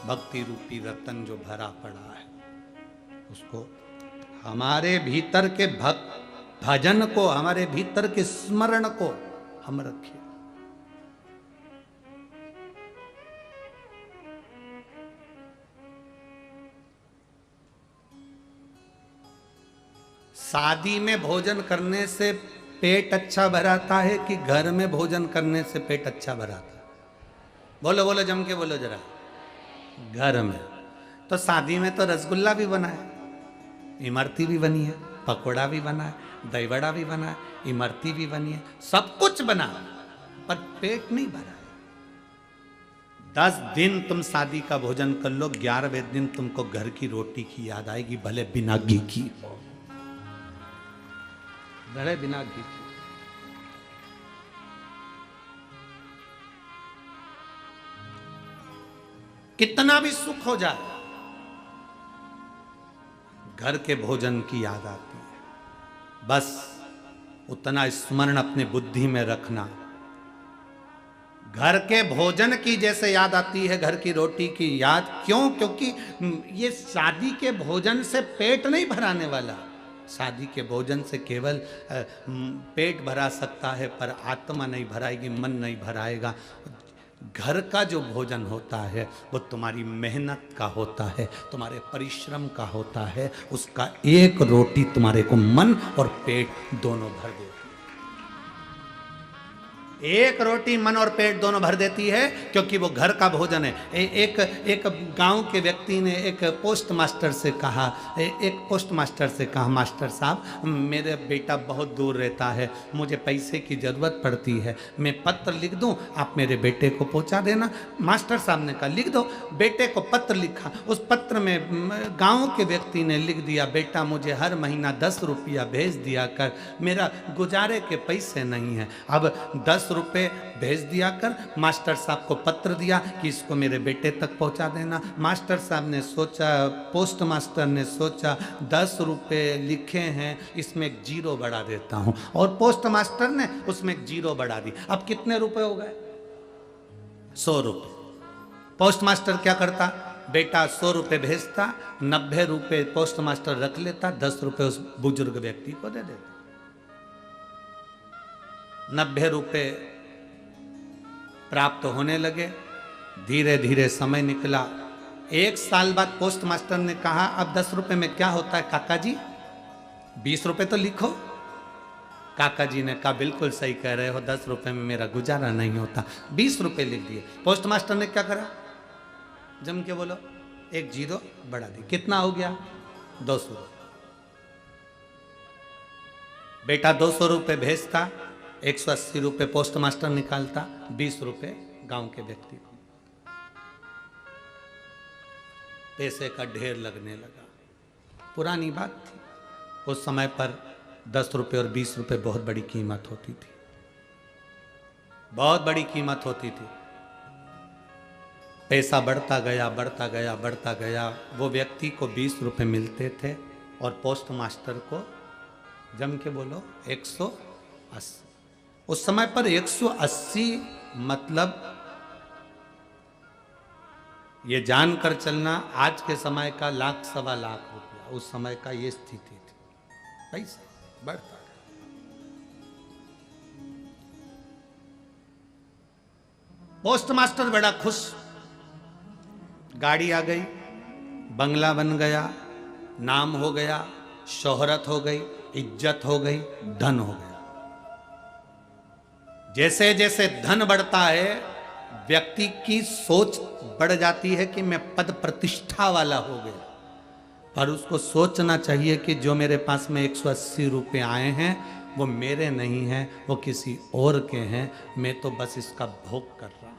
भक्ति रूपी रतन जो भरा पड़ा है, उसको हमारे भीतर के भजन को, हमारे भीतर के स्मरण को हम रखिए। शादी में भोजन करने से पेट अच्छा भराता है कि घर में भोजन करने से पेट अच्छा भराता है? बोलो बोलो, जम के बोलो जरा। घर में। तो शादी में तो रसगुल्ला भी बना है, इमरती भी बनी है, पकोड़ा भी बना है, दही बड़ा भी बना है, इमरती भी बनी है, सब कुछ बना, पर पेट नहीं भरा है। 10 दिन तुम शादी का भोजन कर लो, 11वें दिन तुमको घर की रोटी की याद आएगी, भले बिना घी की हो, भले बिना घी की। कितना भी सुख हो जाए, घर के भोजन की याद आती है। बस उतना स्मरण अपने बुद्धि में रखना। घर के भोजन की जैसे याद आती है घर की रोटी की याद, क्यों? क्योंकि ये शादी के भोजन से पेट नहीं भराने वाला। शादी के भोजन से केवल पेट भरा सकता है, पर आत्मा नहीं भराएगी, मन नहीं भराएगा। घर का जो भोजन होता है वो तुम्हारी मेहनत का होता है, तुम्हारे परिश्रम का होता है। उसका एक रोटी तुम्हारे को मन और पेट दोनों भर देती है। एक रोटी मन और पेट दोनों भर देती है, क्योंकि वो घर का भोजन है। एक गांव के व्यक्ति ने एक पोस्ट मास्टर से कहा, मास्टर साहब, मेरे बेटा बहुत दूर रहता है, मुझे पैसे की ज़रूरत पड़ती है, मैं पत्र लिख दूं, आप मेरे बेटे को पहुंचा देना। मास्टर साहब ने कहा लिख दो। बेटे को पत्र लिखा। उस पत्र में गांव के व्यक्ति ने लिख दिया, बेटा मुझे हर महीना 10 रुपया भेज दिया कर, मेरा गुजारे के पैसे नहीं हैं। अब 10 रुपए भेज दिया कर। मास्टर साहब को पत्र दिया कि इसको मेरे बेटे तक पहुंचा देना। मास्टर साहब ने सोचा, पोस्ट मास्टर ने सोचा 10 रुपए लिखे हैं, इसमें एक 0 बढ़ा देता हूं, और पोस्ट मास्टर ने उसमें एक 0 बढ़ा दी। अब कितने रुपए हो गए? 100 रुपए। पोस्ट मास्टर क्या करता? बेटा 100 रुपए भेजता, 90 रुपए पोस्ट मास्टर रख लेता, 10 रुपए उस बुजुर्ग व्यक्ति को दे देता। 90 रुपए प्राप्त होने लगे। धीरे धीरे समय निकला। 1 साल बाद पोस्ट मास्टर ने कहा, अब 10 रुपए में क्या होता है काका जी, 20 रुपए तो लिखो। काका जी ने कहा बिल्कुल सही कह रहे हो, 10 रुपए में मेरा गुजारा नहीं होता। 20 रुपए लिख दिए। पोस्ट मास्टर ने क्या करा? जम के बोलो, एक 0 बढ़ा दी। कितना हो गया? 200 रुपए। बेटा 200 रुपए भेजता, 180 रुपए पोस्ट मास्टर निकालता, 20 रुपए गांव के व्यक्ति को। पैसे का ढेर लगने लगा। पुरानी बात थी, उस समय पर 10 रुपए और 20 रुपए बहुत बड़ी कीमत होती थी, बहुत बड़ी कीमत होती थी। पैसा बढ़ता गया, बढ़ता गया, बढ़ता गया। वो व्यक्ति को 20 रुपए मिलते थे और पोस्ट मास्टर को, जम के बोलो, 180। उस समय पर 180 मतलब ये जानकर चलना, आज के समय का 1 सवा लाख रुपया, उस समय का ये स्थिति थी। पैसा बढ़ता गया। पोस्ट मास्टर बड़ा खुश, गाड़ी आ गई, बंगला बन गया, नाम हो गया, शोहरत हो गई, इज्जत हो गई, धन हो गया। जैसे जैसे धन बढ़ता है, व्यक्ति की सोच बढ़ जाती है कि मैं पद प्रतिष्ठा वाला हो गया। पर उसको सोचना चाहिए कि जो मेरे पास में 180 रुपये आए हैं वो मेरे नहीं हैं, वो किसी और के हैं, मैं तो बस इसका भोग कर रहा हूं।